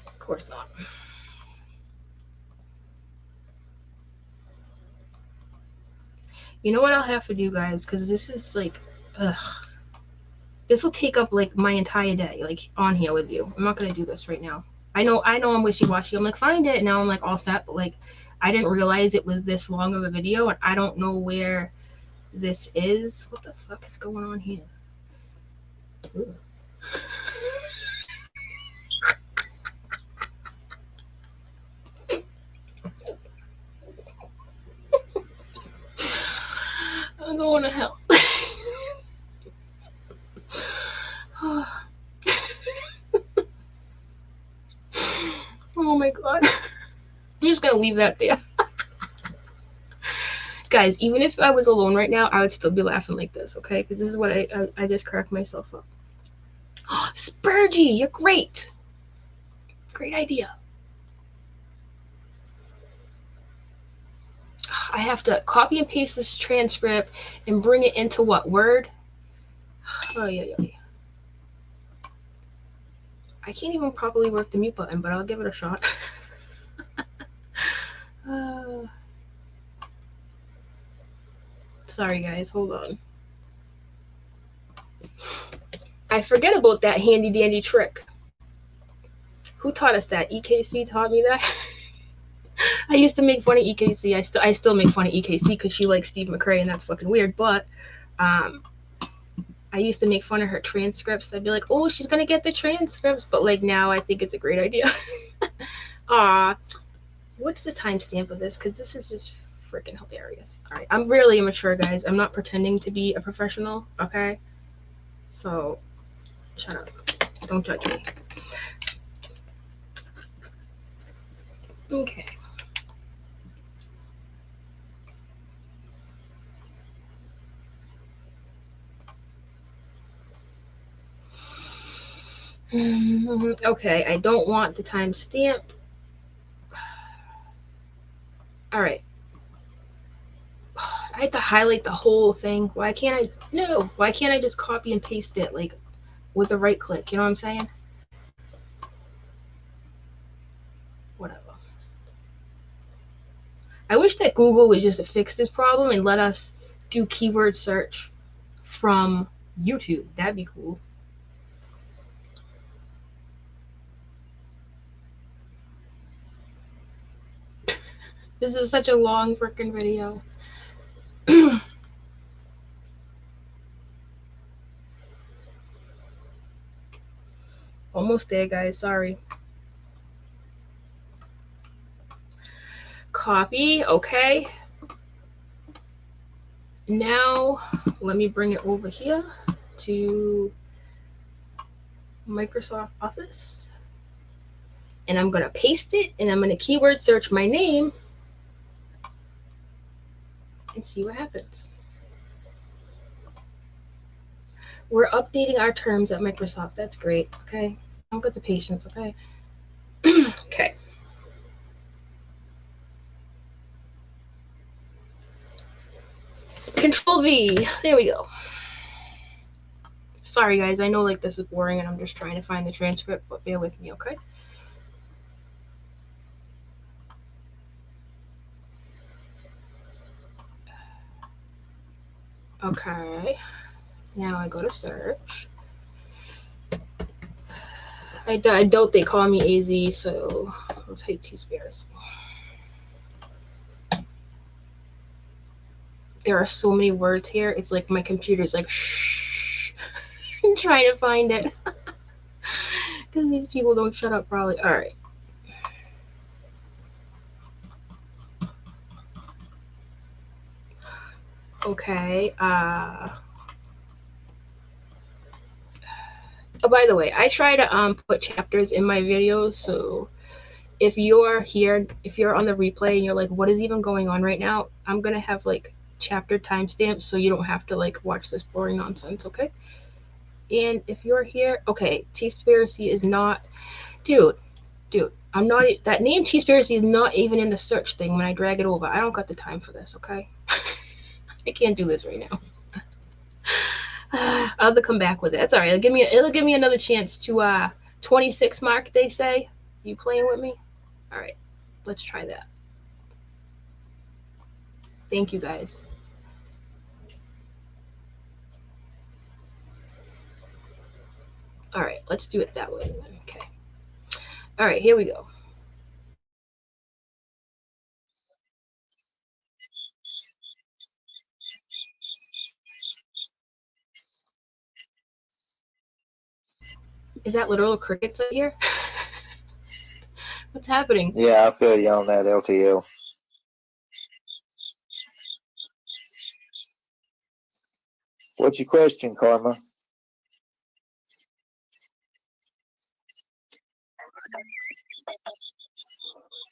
Of course not. You know what I'll have to do, guys? Because this is like, this will take up like my entire day, like on here with you. I'm not gonna do this right now. I know I'm wishy-washy. I'm like, find it. Now I'm like all set, but like, I didn't realize it was this long of a video, and I don't know where this is. What the fuck is going on here? Ooh. I'm going to hell. Oh my god. I'm just gonna leave that there. Guys, even if I was alone right now, I would still be laughing like this, okay? Because this is what I just cracked myself up. Spurgy, you're great. Great idea. I have to copy and paste this transcript and bring it into what? Word? Oh, yeah. I can't even properly work the mute button, but I'll give it a shot. Sorry, guys. Hold on. I forget about that handy dandy trick. Who taught us that? EKC taught me that. I used to make fun of EKC. I still make fun of EKC because she likes Steve McRae, and that's fucking weird. But I used to make fun of her transcripts. I'd be like, oh, she's gonna get the transcripts. But like now, I think it's a great idea. What's the timestamp of this? Because this is just freaking hilarious. All right, I'm really immature, guys. I'm not pretending to be a professional. Okay, so shut up. Don't judge me. Okay. Okay, I don't want the timestamp. All right. I have to highlight the whole thing. Why can't I? No. Why can't I just copy and paste it like with a right click? You know what I'm saying? Whatever. I wish that Google would just fix this problem and let us do keyword search from YouTube. That'd be cool. This is such a long freaking video. Almost there, guys. Sorry. Copy. Okay. Now, let me bring it over here to Microsoft Office. And I'm going to paste it, and I'm going to keyword search my name and see what happens. We're updating our terms at Microsoft. That's great, okay? Don't get the patience, okay? Okay. Control V. There we go. Sorry, guys. I know like this is boring, and I'm just trying to find the transcript, but bear with me, okay? Okay. Now I go to search. I doubt they call me AZ, so I'll type T-Spares. There are so many words here. It's like my computer's like, shh. I'm trying to find it. Because these people don't shut up probably. All right. Okay. Oh, by the way, I try to put chapters in my videos, so if you're here, if you're on the replay and you're like, what is even going on right now, I'm gonna have like chapter timestamps so you don't have to like watch this boring nonsense, okay? And if you're here, okay, Teespiracy is not, dude, I'm not, that name Teespiracy is not even in the search thing when I drag it over. I don't got the time for this, okay? I can't do this right now. I'll have to come back with it. That's all right. It'll give me another chance to 26 mark, they say. You playing with me? All right, let's try that. Thank you guys. All right, let's do it that way. Okay. All right, here we go. Is that literal crickets out here? What's happening?
Yeah, I feel you on that, LTL. What's your question, Karma?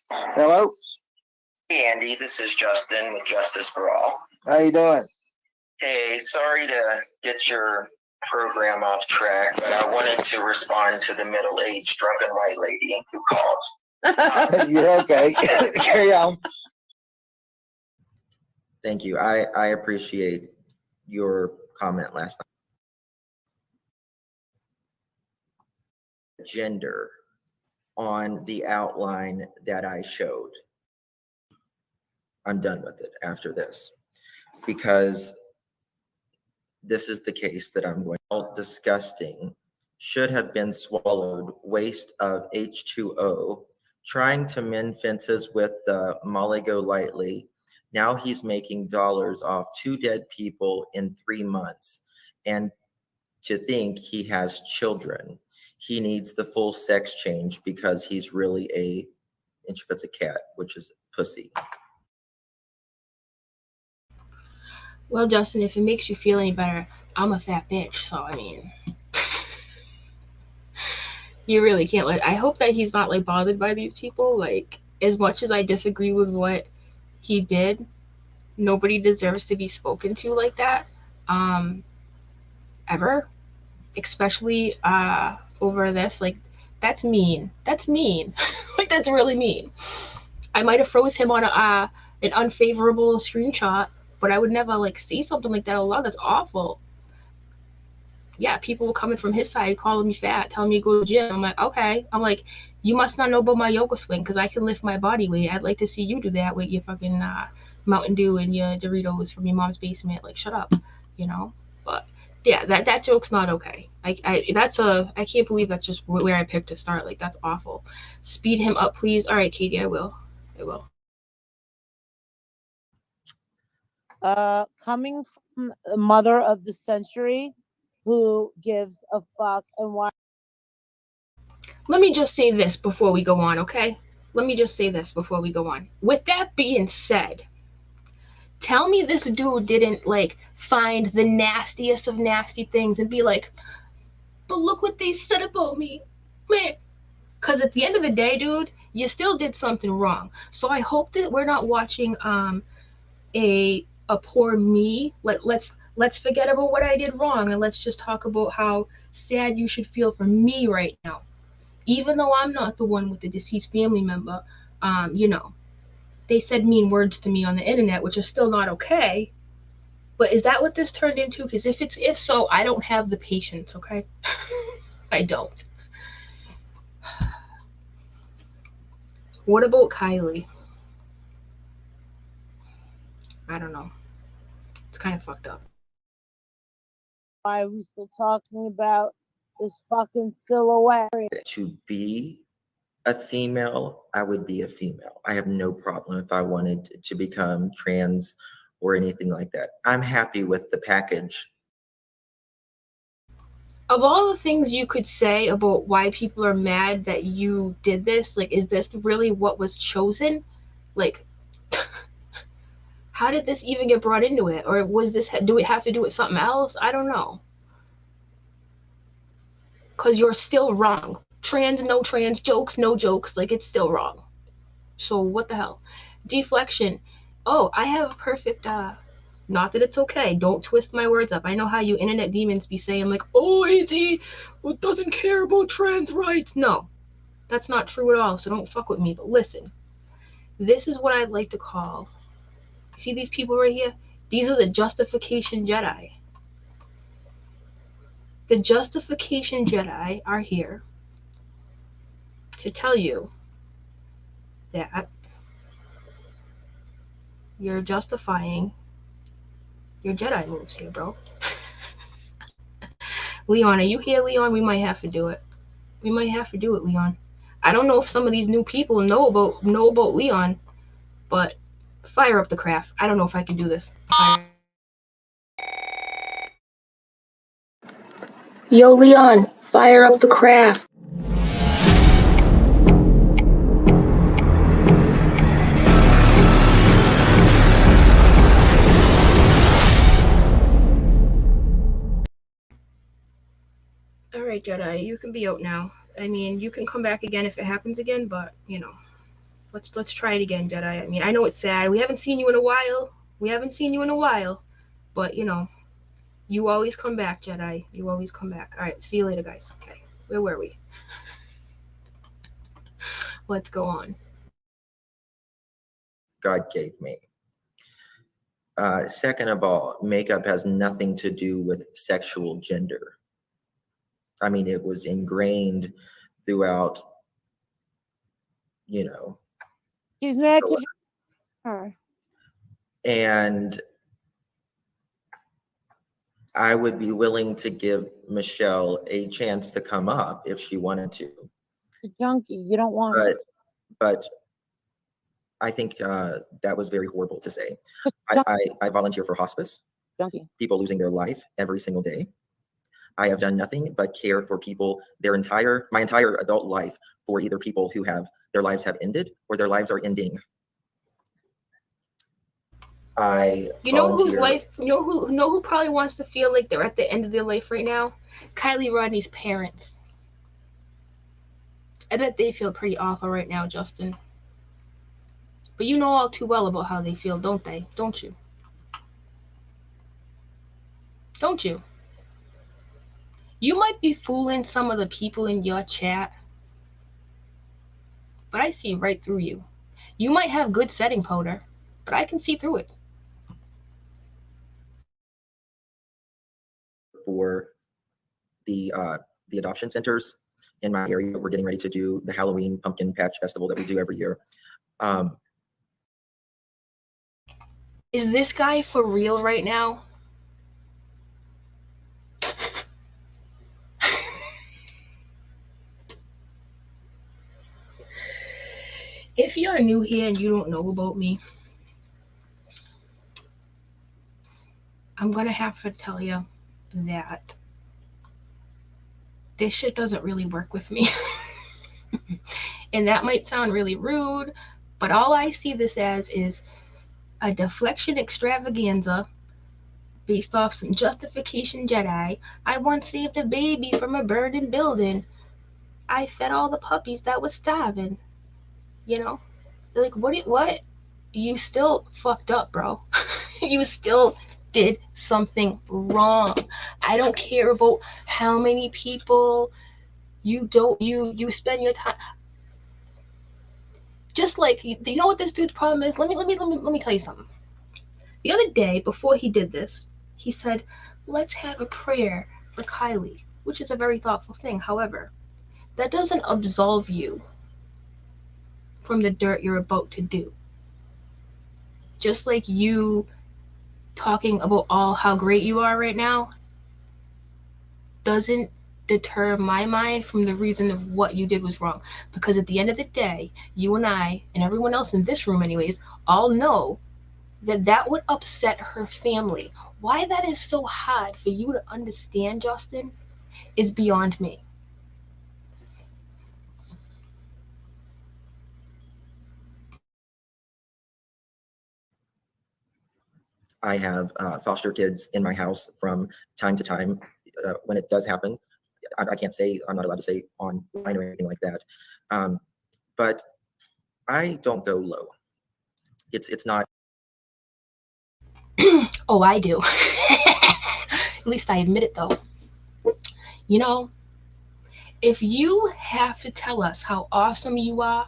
Hello?
Hey Andy, this is Justin with Justice for All.
How you doing?
Hey, sorry to get your program off track, but I wanted to respond to the middle-aged drunken white lady who called.
You're okay. Carry on.
Thank you. I appreciate your comment last night. Gender on the outline that I showed. I'm done with it after this because this is the case that I'm going to. Disgusting, should have been swallowed, waste of H2O, trying to mend fences with Molly Go Lightly. Now he's making dollars off 2 dead people in 3 months. And to think he has children. He needs the full sex change because he's really a introvert's a cat, which is pussy.
Well, Justin, if it makes you feel any better, I'm a fat bitch, so I mean, you really can't let. I hope that he's not like bothered by these people. Like, as much as I disagree with what he did, nobody deserves to be spoken to like that, ever. Especially over this. Like, that's mean. That's mean. Like, that's really mean. I might have froze him on an unfavorable screenshot, but I would never like see something like that a lot. That's awful. Yeah, people were coming from his side calling me fat, telling me to go to the gym. I'm like, okay. I'm like, you must not know about my yoga swing because I can lift my body weight. I'd like to see you do that with your fucking Mountain Dew and your Doritos from your mom's basement. Like, shut up, you know? But yeah, that joke's not okay. I can't believe that's just where I picked to start. Like, that's awful. Speed him up, please. All right, Katie, I will.
Coming from the mother of the century who gives a fuck and why.
Let me just say this before we go on, okay? Let me just say this before we go on. With that being said, tell me this dude didn't like find the nastiest of nasty things and be like, but look what they said about me, man. Because at the end of the day, dude, you still did something wrong. So I hope that we're not watching a poor me. Let's forget about what I did wrong and let's just talk about how sad you should feel for me right now. Even though I'm not the one with the deceased family member, you know, they said mean words to me on the internet, which is still not okay. But is that what this turned into? Because if so, I don't have the patience, okay? I don't. What about Kylie? I don't know. It's kind of fucked up.
Why are we still talking about this fucking silhouette?
To be a female, I would be a female. I have no problem if I wanted to become trans or anything like that. I'm happy with the package.
Of all the things you could say about why people are mad that you did this, like, is this really what was chosen? Like, how did this even get brought into it? Or do it have to do with something else? I don't know. because you're still wrong. Trans, no trans, jokes, no jokes, like it's still wrong. So what the hell? Deflection. Oh, I have a perfect, not that it's okay. Don't twist my words up. I know how you internet demons be saying like, oh, AZ doesn't care about trans rights. No, that's not true at all. So don't fuck with me. But listen, this is what I'd like to call, see these people right here? These are the Justification Jedi. The Justification Jedi are here to tell you that you're justifying your Jedi moves here, bro. Leon, are you here, Leon? We might have to do it. We might have to do it, Leon. I don't know if some of these new people know about Leon, but fire up the craft. I don't know if I can do this. Yo, Leon, fire up the craft. All right, Jedi, you can be out now. I mean, you can come back again if it happens again, but you know, let's try it again, Jedi. I mean, I know it's sad. We haven't seen you in a while. But you know, you always come back, Jedi. You always come back. All right, see you later, guys. Okay, where were we? Let's go on.
God gave me. Second of all, makeup has nothing to do with sexual gender. I mean, it was ingrained throughout, you know.
She's mad because her.
And I would be willing to give Michelle a chance to come up if she wanted to.
The junkie, you don't want her.
But I think that was very horrible to say. I volunteer for hospice.
Junkie.
People losing their life every single day. I have done nothing but care for people my entire adult life for either people who have their lives have ended or their lives are ending.
You know who probably wants to feel like they're at the end of their life right now? Kylie Rodney's parents. I bet they feel pretty awful right now, Justin. But you know all too well about how they feel, don't they? Don't you? Don't you? You might be fooling some of the people in your chat, but I see right through you. You might have good setting powder, but I can see through it.
For the adoption centers in my area, we're getting ready to do the Halloween Pumpkin Patch Festival that we do every year.
Is this guy for real right now? If you're new here and you don't know about me, I'm gonna have to tell you that this shit doesn't really work with me. And that might sound really rude, but all I see this as is a deflection extravaganza based off some Justification Jedi. I once saved a baby from a burning building. I fed all the puppies that was starving. You know? Like, what? You still fucked up, bro. You still did something wrong. I don't care about how many people you spend your time. Just like, you know what this dude's problem is? Let me tell you something. The other day, before he did this, he said, let's have a prayer for Kylie, which is a very thoughtful thing. However, that doesn't absolve you from the dirt you're about to do. Just like you talking about how great you are right now doesn't deter my mind from the reason of what you did was wrong. Because at the end of the day, you and I, and everyone else in this room anyways, all know that would upset her family. Why that is so hard for you to understand, Justin, is beyond me.
I have foster kids in my house from time to time when it does happen. I can't say, I'm not allowed to say online or anything like that. But I don't go low. It's not.
Oh, I do. At least I admit it, though. You know, if you have to tell us how awesome you are,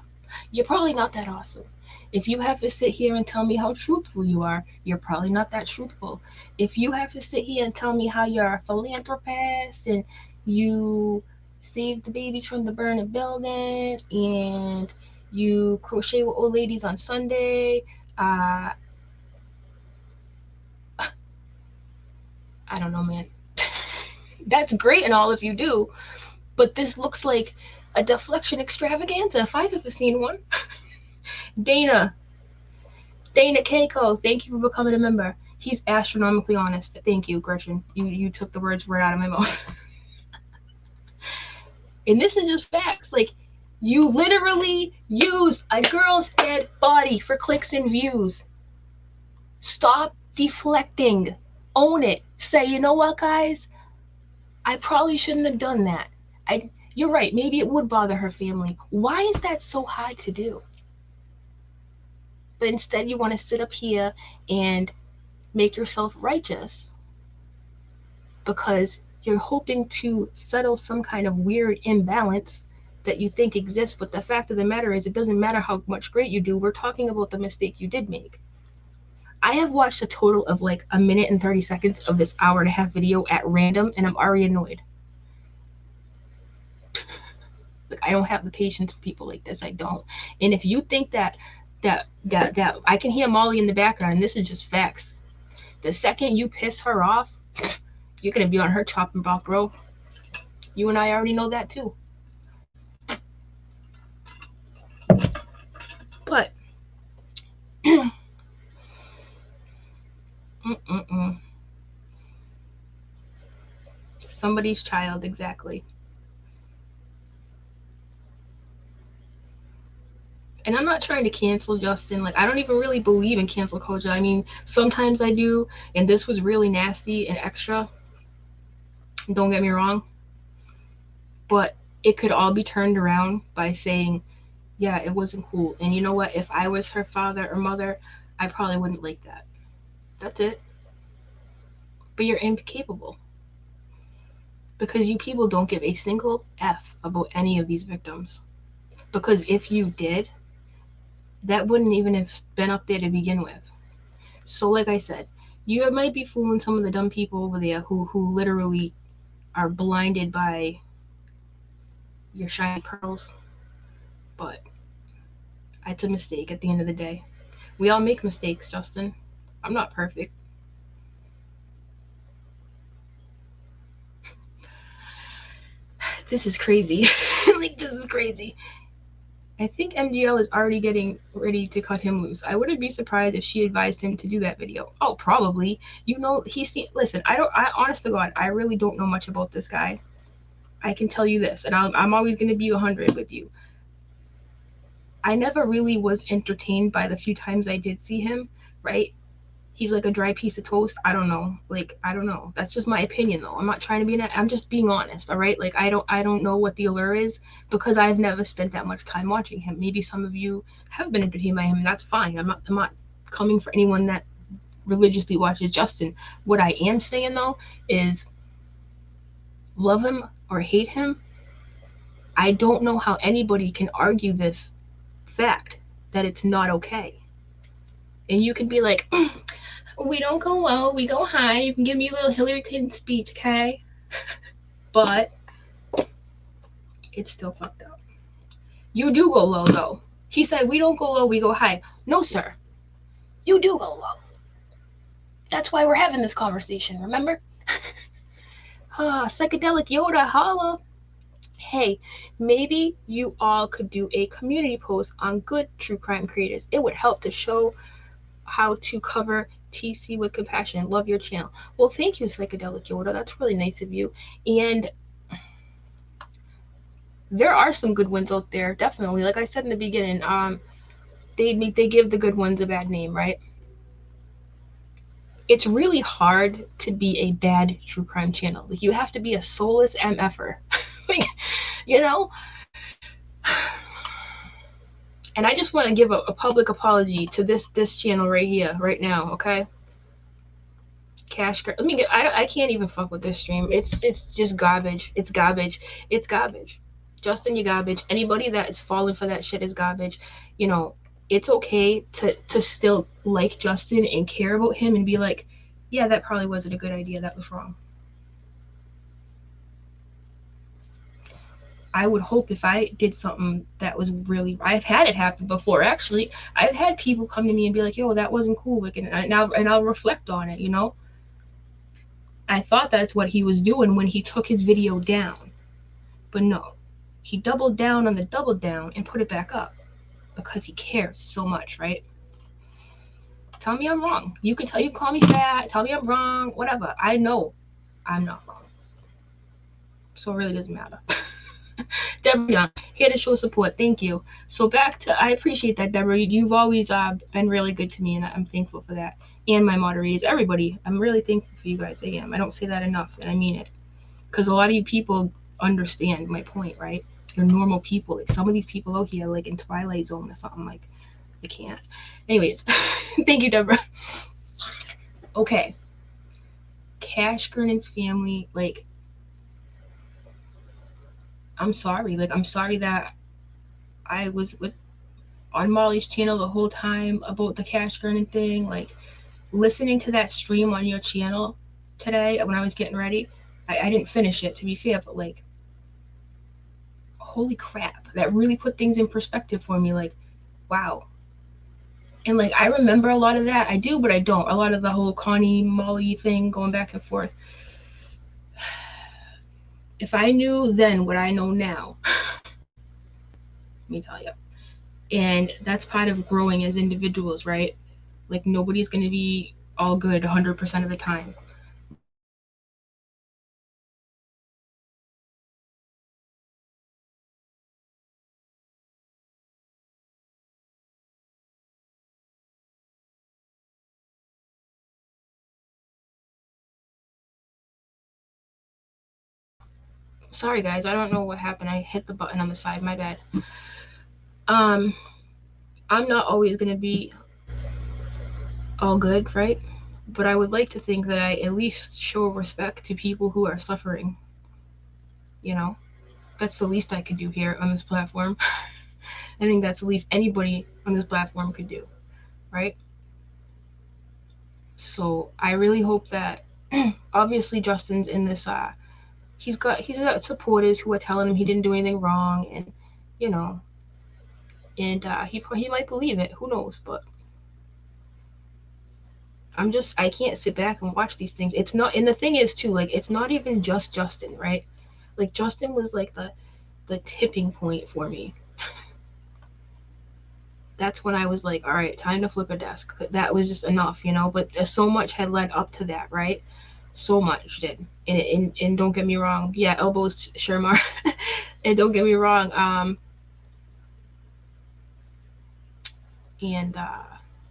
you're probably not that awesome. If you have to sit here and tell me how truthful you are, you're probably not that truthful. If you have to sit here and tell me how you're a philanthropist and you saved the babies from the burning building and you crochet with old ladies on Sunday, I don't know, man. That's great and all if you do, but this looks like a deflection extravaganza if I've ever seen one. Dana Keiko, thank you for becoming a member. He's astronomically honest. Thank you, Gretchen. You took the words right out of my mouth. And this is just facts. Like, you literally use a girl's dead body for clicks and views. Stop deflecting. Own it. Say, you know what, guys? I probably shouldn't have done that. You're right. Maybe it would bother her family. Why is that so hard to do? But instead you want to sit up here and make yourself righteous because you're hoping to settle some kind of weird imbalance that you think exists. But the fact of the matter is, it doesn't matter how much great you do. We're talking about the mistake you did make. I have watched a total of like 1 minute and 30 seconds of this hour-and-a-half video at random, and I'm already annoyed. Like, I don't have the patience for people like this. I don't. And if you think that I can hear Molly in the background, and this is just facts. The second you piss her off, you're gonna be on her chopping block, bro. You and I already know that too. But somebody's child, exactly. And I'm not trying to cancel Justin. Like, I don't even really believe in cancel culture. I mean, sometimes I do, and this was really nasty and extra. Don't get me wrong. But it could all be turned around by saying, yeah, it wasn't cool. And you know what? If I was her father or mother, I probably wouldn't like that. That's it. But you're incapable. Because you people don't give a single F about any of these victims. Because if you did, that wouldn't even have been up there to begin with. So like I said, you might be fooling some of the dumb people over there who literally are blinded by your shiny pearls. But it's a mistake at the end of the day. We all make mistakes, Justin. I'm not perfect. This is crazy. Like, this is crazy. I think MGL is already getting ready to cut him loose. I wouldn't be surprised if she advised him to do that video. Oh, probably. You know, listen, honest to God, I really don't know much about this guy. I can tell you this, and I'm always going to be 100 with you. I never really was entertained by the few times I did see him, right? He's like a dry piece of toast. I don't know. Like, I don't know. That's just my opinion, though. I'm not trying to be I'm just being honest, all right? Like, I don't know what the allure is because I've never spent that much time watching him. Maybe some of you have been entertained by him, and that's fine. I'm not coming for anyone that religiously watches Justin. What I am saying, though, is love him or hate him, I don't know how anybody can argue this fact that it's not okay. And you can be like, we don't go low, we go high. You can give me a little Hillary Clinton speech, okay? But it's still fucked up. You do go low, though. He said, we don't go low, we go high. No, sir. You do go low. That's why we're having this conversation, remember? Psychedelic Yoda, holla. Hey, maybe you all could do a community post on good true crime creators. It would help to show how to cover TC with compassion. Love your channel. Well, thank you, Psychedelic Yoda. That's really nice of you. And there are some good ones out there, definitely. Like I said in the beginning, they give the good ones a bad name, right? it's really hard to be a bad true crime channel. Like, you have to be a soulless MFer. Like, you know? And I just want to give a public apology to this channel right here, right now, okay? Cash Girl. I can't even fuck with this stream. It's just garbage. It's garbage. It's garbage. Justin, you garbage. Anybody that is falling for that shit is garbage. You know, it's okay to still like Justin and care about him and be like, yeah, that probably wasn't a good idea. That was wrong. I would hope if I did something that was really, I've had it happen before, actually. I've had people come to me and be like, yo, that wasn't cool. Like, and I'll reflect on it, you know? I thought that's what he was doing when he took his video down. But no, he doubled down on the double down and put it back up because he cares so much, right? Tell me I'm wrong. You call me fat, tell me I'm wrong, whatever. I know I'm not wrong. So it really doesn't matter. Deborah Young, here to show support. Thank you. So back to, I appreciate that, Deborah. You've always been really good to me, and I'm thankful for that. And my moderators, everybody. I'm really thankful for you guys. I am. I don't say that enough, and I mean it. Because a lot of you people understand my point, right? You're normal people. Like, some of these people out here, like in Twilight Zone or something, like, I can't. Anyways, thank you, Deborah. Okay. Cash Gernon's family, like, I'm sorry. Like, I'm sorry that I was on Molly's channel the whole time about the Cash Gernon thing. Like, listening to that stream on your channel today when I was getting ready, I didn't finish it, to be fair, but like, holy crap, that really put things in perspective for me. Like, wow. And like, I remember a lot of that. I do, but I don't. A lot of the whole Connie Molly thing going back and forth. If I knew then what I know now, let me tell you. And that's part of growing as individuals, right? Like, nobody's going to be all good 100% of the time. Sorry guys, I don't know what happened. I hit the button on the side, my bad. I'm not always gonna be all good, right? But I would like to think that I at least show respect to people who are suffering. You know, that's the least I could do here on this platform. I think that's the least anybody on this platform could do, right? So I really hope that, obviously Justin's in this, he's got supporters who are telling him he didn't do anything wrong, and you know, and he might believe it. Who knows? But I can't sit back and watch these things. It's not, and the thing is too, like, it's not even just Justin, right? Like, Justin was like the tipping point for me. That's when I was like, all right, time to flip a desk. That was just enough, you know. But so much had led up to that, right? So much did. And don't get me wrong. Yeah, elbows, Shermar. And don't get me wrong.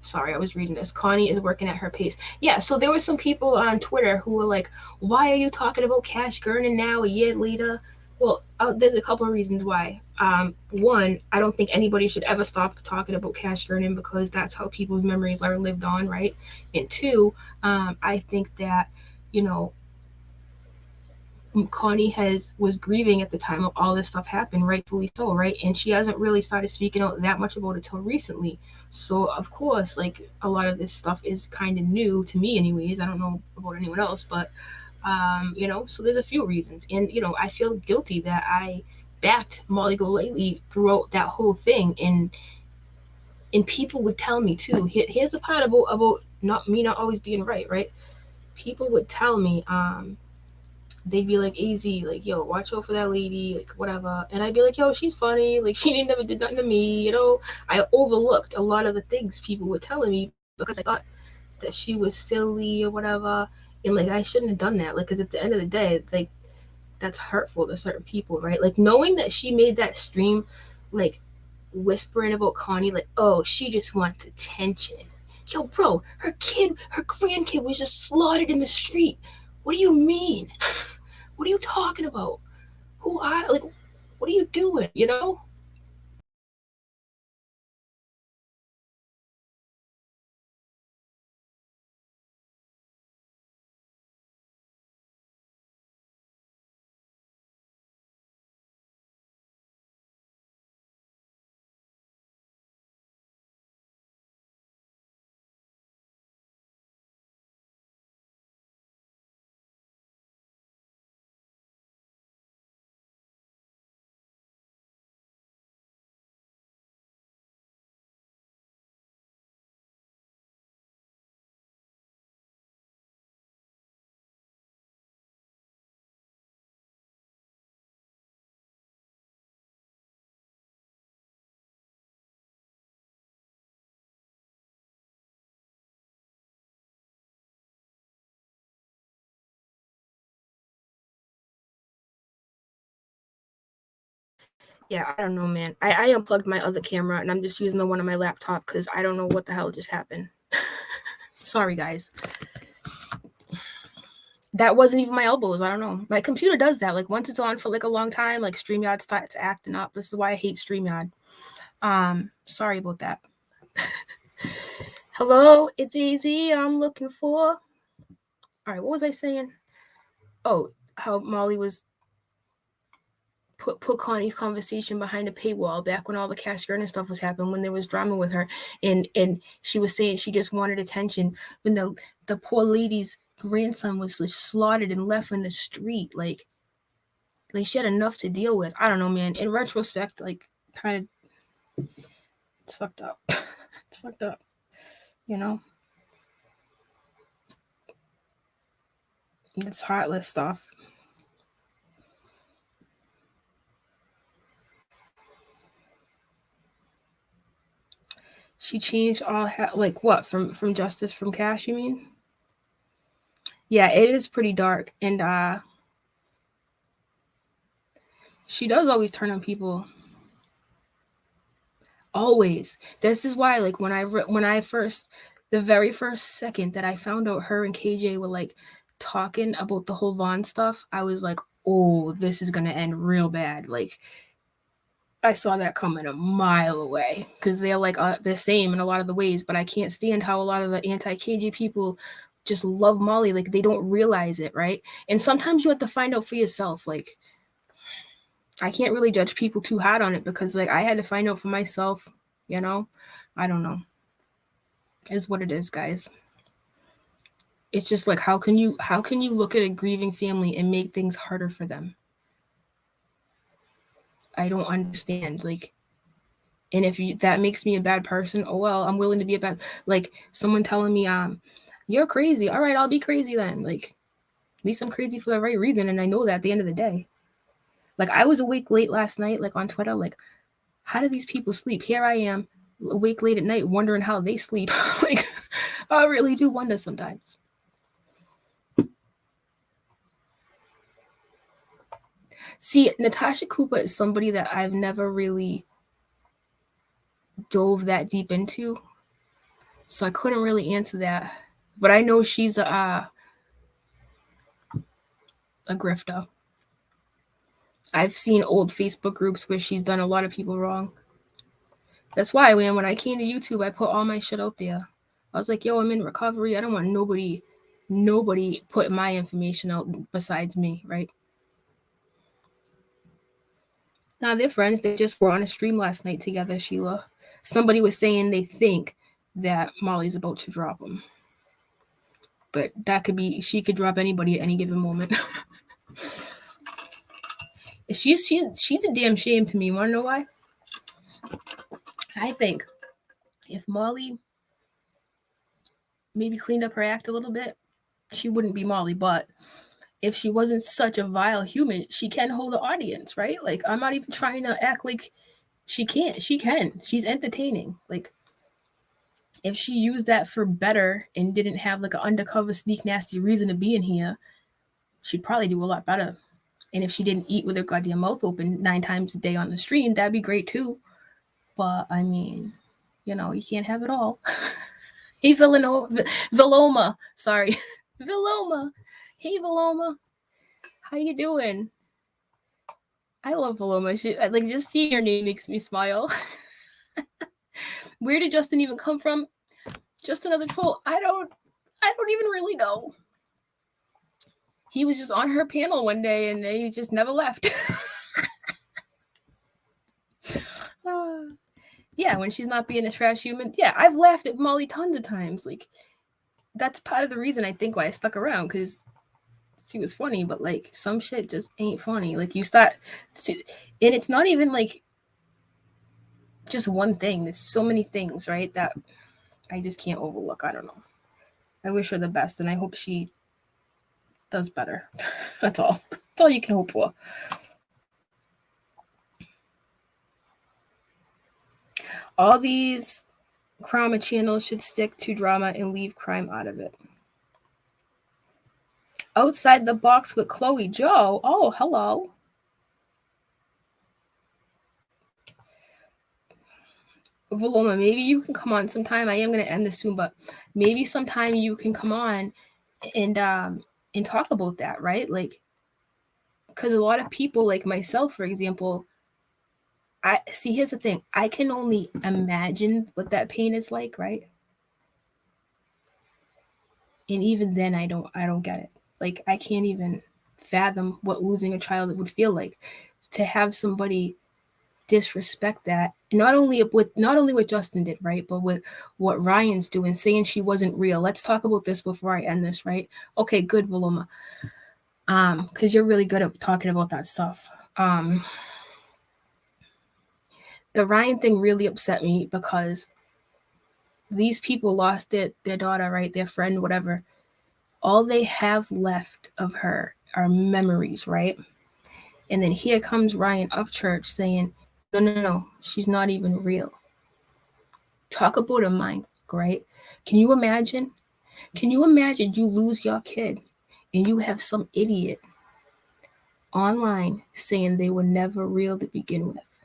Sorry, I was reading this. Connie is working at her pace. Yeah, so there were some people on Twitter who were like, why are you talking about Cash Gernon now, a year later? Well, there's a couple of reasons why. One, I don't think anybody should ever stop talking about Cash Gernon because that's how people's memories are lived on, right? And two, I think that, you know, Connie was grieving at the time of all this stuff happened, rightfully so, right? And she hasn't really started speaking out that much about it till recently. So of course, like, a lot of this stuff is kind of new to me anyways. I don't know about anyone else, but you know, so there's a few reasons. And you know, I feel guilty that I backed Molly Golightly throughout that whole thing, and people would tell me too. Here's the part about not always being right? People would tell me, they'd be like, AZ, like, yo, watch out for that lady, like, whatever. And I'd be like, yo, she's funny, like, she never did nothing to me, you know. I overlooked a lot of the things people were telling me because I thought that she was silly or whatever. And like, I shouldn't have done that, like, because at the end of the day, like, that's hurtful to certain people, right? Like, knowing that she made that stream, like, whispering about Connie, like, oh, she just wants attention, Yo, bro, her grandkid was just slaughtered in the street. What do you mean? What are you talking about? What are you doing, you know?
Yeah, I don't know, man. I unplugged my other camera and I'm just using the one on my laptop because I don't know what the hell just happened. Sorry, guys. That wasn't even my elbows. I don't know. My computer does that. Like once it's on for like a long time, like StreamYard starts acting up. This is why I hate StreamYard. Sorry about that. Hello, it's Easy. I'm looking for. All right, what was I saying? Oh, how Molly was put Connie's conversation behind a paywall back when all the Cash Gurner stuff was happening, when there was drama with her, and she was saying she just wanted attention when the poor lady's grandson was like slaughtered and left in the street. Like she had enough to deal with. I don't know, man. In retrospect, like kind of it's fucked up. It's fucked up, you know. It's heartless stuff. She changed all like what from Justice from Cash, you mean? Yeah, it is pretty dark, and she does always turn on people. Always. This is why, like, the very first second that I found out her and KJ were like talking about the whole Vaughn stuff, I was like, oh, this is gonna end real bad. Like, I saw that coming a mile away because they're like the same in a lot of the ways, but I can't stand how a lot of the anti-KJ people just love Molly. Like, they don't realize it, right? And sometimes you have to find out for yourself. Like, I can't really judge people too hard on it because like I had to find out for myself, you know? I don't know. Is what it is, guys. It's just like how can you look at a grieving family and make things harder for them? I don't understand. Like, and if that makes me a bad person, oh well, I'm willing to be a bad, like someone telling me you're crazy. All right, I'll be crazy then. Like, at least I'm crazy for the right reason, and I know that at the end of the day. Like, I was awake late last night, like on Twitter, like, how do these people sleep? Here I am, awake late at night, wondering how they sleep. Like, I really do wonder sometimes. See, Natasha Cooper is somebody that I've never really dove that deep into, so I couldn't really answer that. But I know she's a grifter. I've seen old Facebook groups where she's done a lot of people wrong. That's why when I came to YouTube, I put all my shit out there. I was like, yo, I'm in recovery. I don't want nobody putting my information out besides me, right? Now they're friends. They just were on a stream last night together, Sheila. Somebody was saying they think that Molly's about to drop him. But that could be, she could drop anybody at any given moment. She's a damn shame to me. You want to know why? I think if Molly maybe cleaned up her act a little bit, she wouldn't be Molly. But if she wasn't such a vile human, she can hold an audience, right? Like, I'm not even trying to act like she can't. She can. She's entertaining. Like, if she used that for better and didn't have like an undercover sneak nasty reason to be in here, she'd probably do a lot better. And if she didn't eat with her goddamn mouth open 9 times a day on the stream, that'd be great too. But I mean, you know, you can't have it all. Hey, Viloma. Sorry. Viloma. Hey, Viloma. How you doing? I love Viloma. Like, just seeing your name makes me smile. Where did Justin even come from? Just another troll. I don't even really know. He was just on her panel one day and he just never left. Yeah, when she's not being a trash human. Yeah, I've laughed at Molly tons of times. Like, that's part of the reason I think why I stuck around, because she was funny, but like some shit just ain't funny. Like, you start to, and it's not even like just one thing. There's so many things, right, that I just can't overlook. I don't know. I wish her the best, and I hope she does better. That's all. That's all you can hope for. All these drama channels should stick to drama and leave crime out of it. Outside the box with Chloe Joe. Oh, hello. Viloma, maybe you can come on sometime. I am going to end this soon, but maybe sometime you can come on and talk about that, right? Like, because a lot of people, like myself, for example, I see. Here's the thing: I can only imagine what that pain is like, right? And even then, I don't get it. Like, I can't even fathom what losing a child would feel like. To have somebody disrespect that, not only what Justin did, right, but with what Ryan's doing, saying she wasn't real. Let's talk about this before I end this, right? Okay, good, Viloma. Because you're really good at talking about that stuff. The Ryan thing really upset me because these people lost their daughter, right? Their friend, whatever. All they have left of her are memories, right? And then here comes Ryan Upchurch saying, no, she's not even real. Talk about a mind, right? Can you imagine? Can you imagine you lose your kid and you have some idiot online saying they were never real to begin with?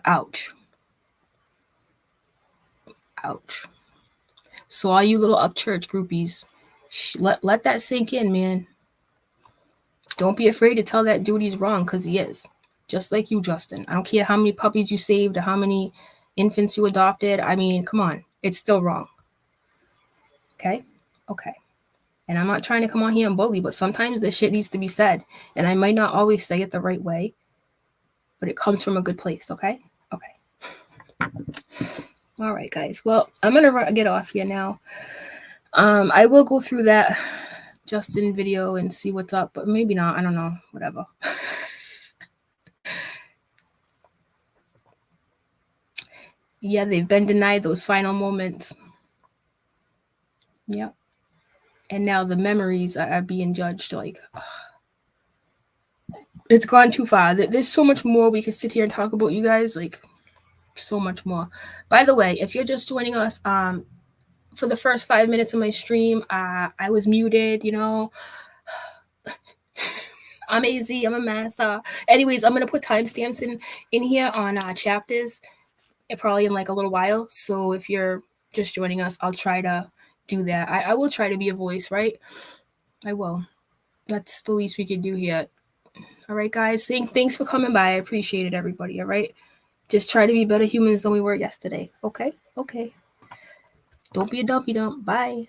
Ouch. Ouch. So all you little Upchurch groupies, let that sink in, man. Don't be afraid to tell that dude he's wrong, because he is. Just like you, Justin. I don't care how many puppies you saved or how many infants you adopted. I mean, come on. It's still wrong. Okay? Okay. And I'm not trying to come on here and bully, but sometimes this shit needs to be said. And I might not always say it the right way, but it comes from a good place, okay? Okay. All right, guys. Well, I'm going to get off here now. I will go through that Justin video and see what's up, but maybe not. I don't know. Whatever. Yeah, they've been denied those final moments. Yep. And now the memories are being judged. Like, it's gone too far. There's so much more we could sit here and talk about, you guys. Like, so much more. By the way, if you're just joining us, for the first 5 minutes of my stream, I was muted, you know. I'm AZ, I'm a mess. Anyways, I'm going to put timestamps in here on chapters, probably in like a little while. So if you're just joining us, I'll try to do that. I will try to be a voice, right? I will. That's the least we can do here. All right, guys. Thanks for coming by. I appreciate it, everybody. All right. Just try to be better humans than we were yesterday. Okay? Okay. Don't be a dumpy dump. Bye.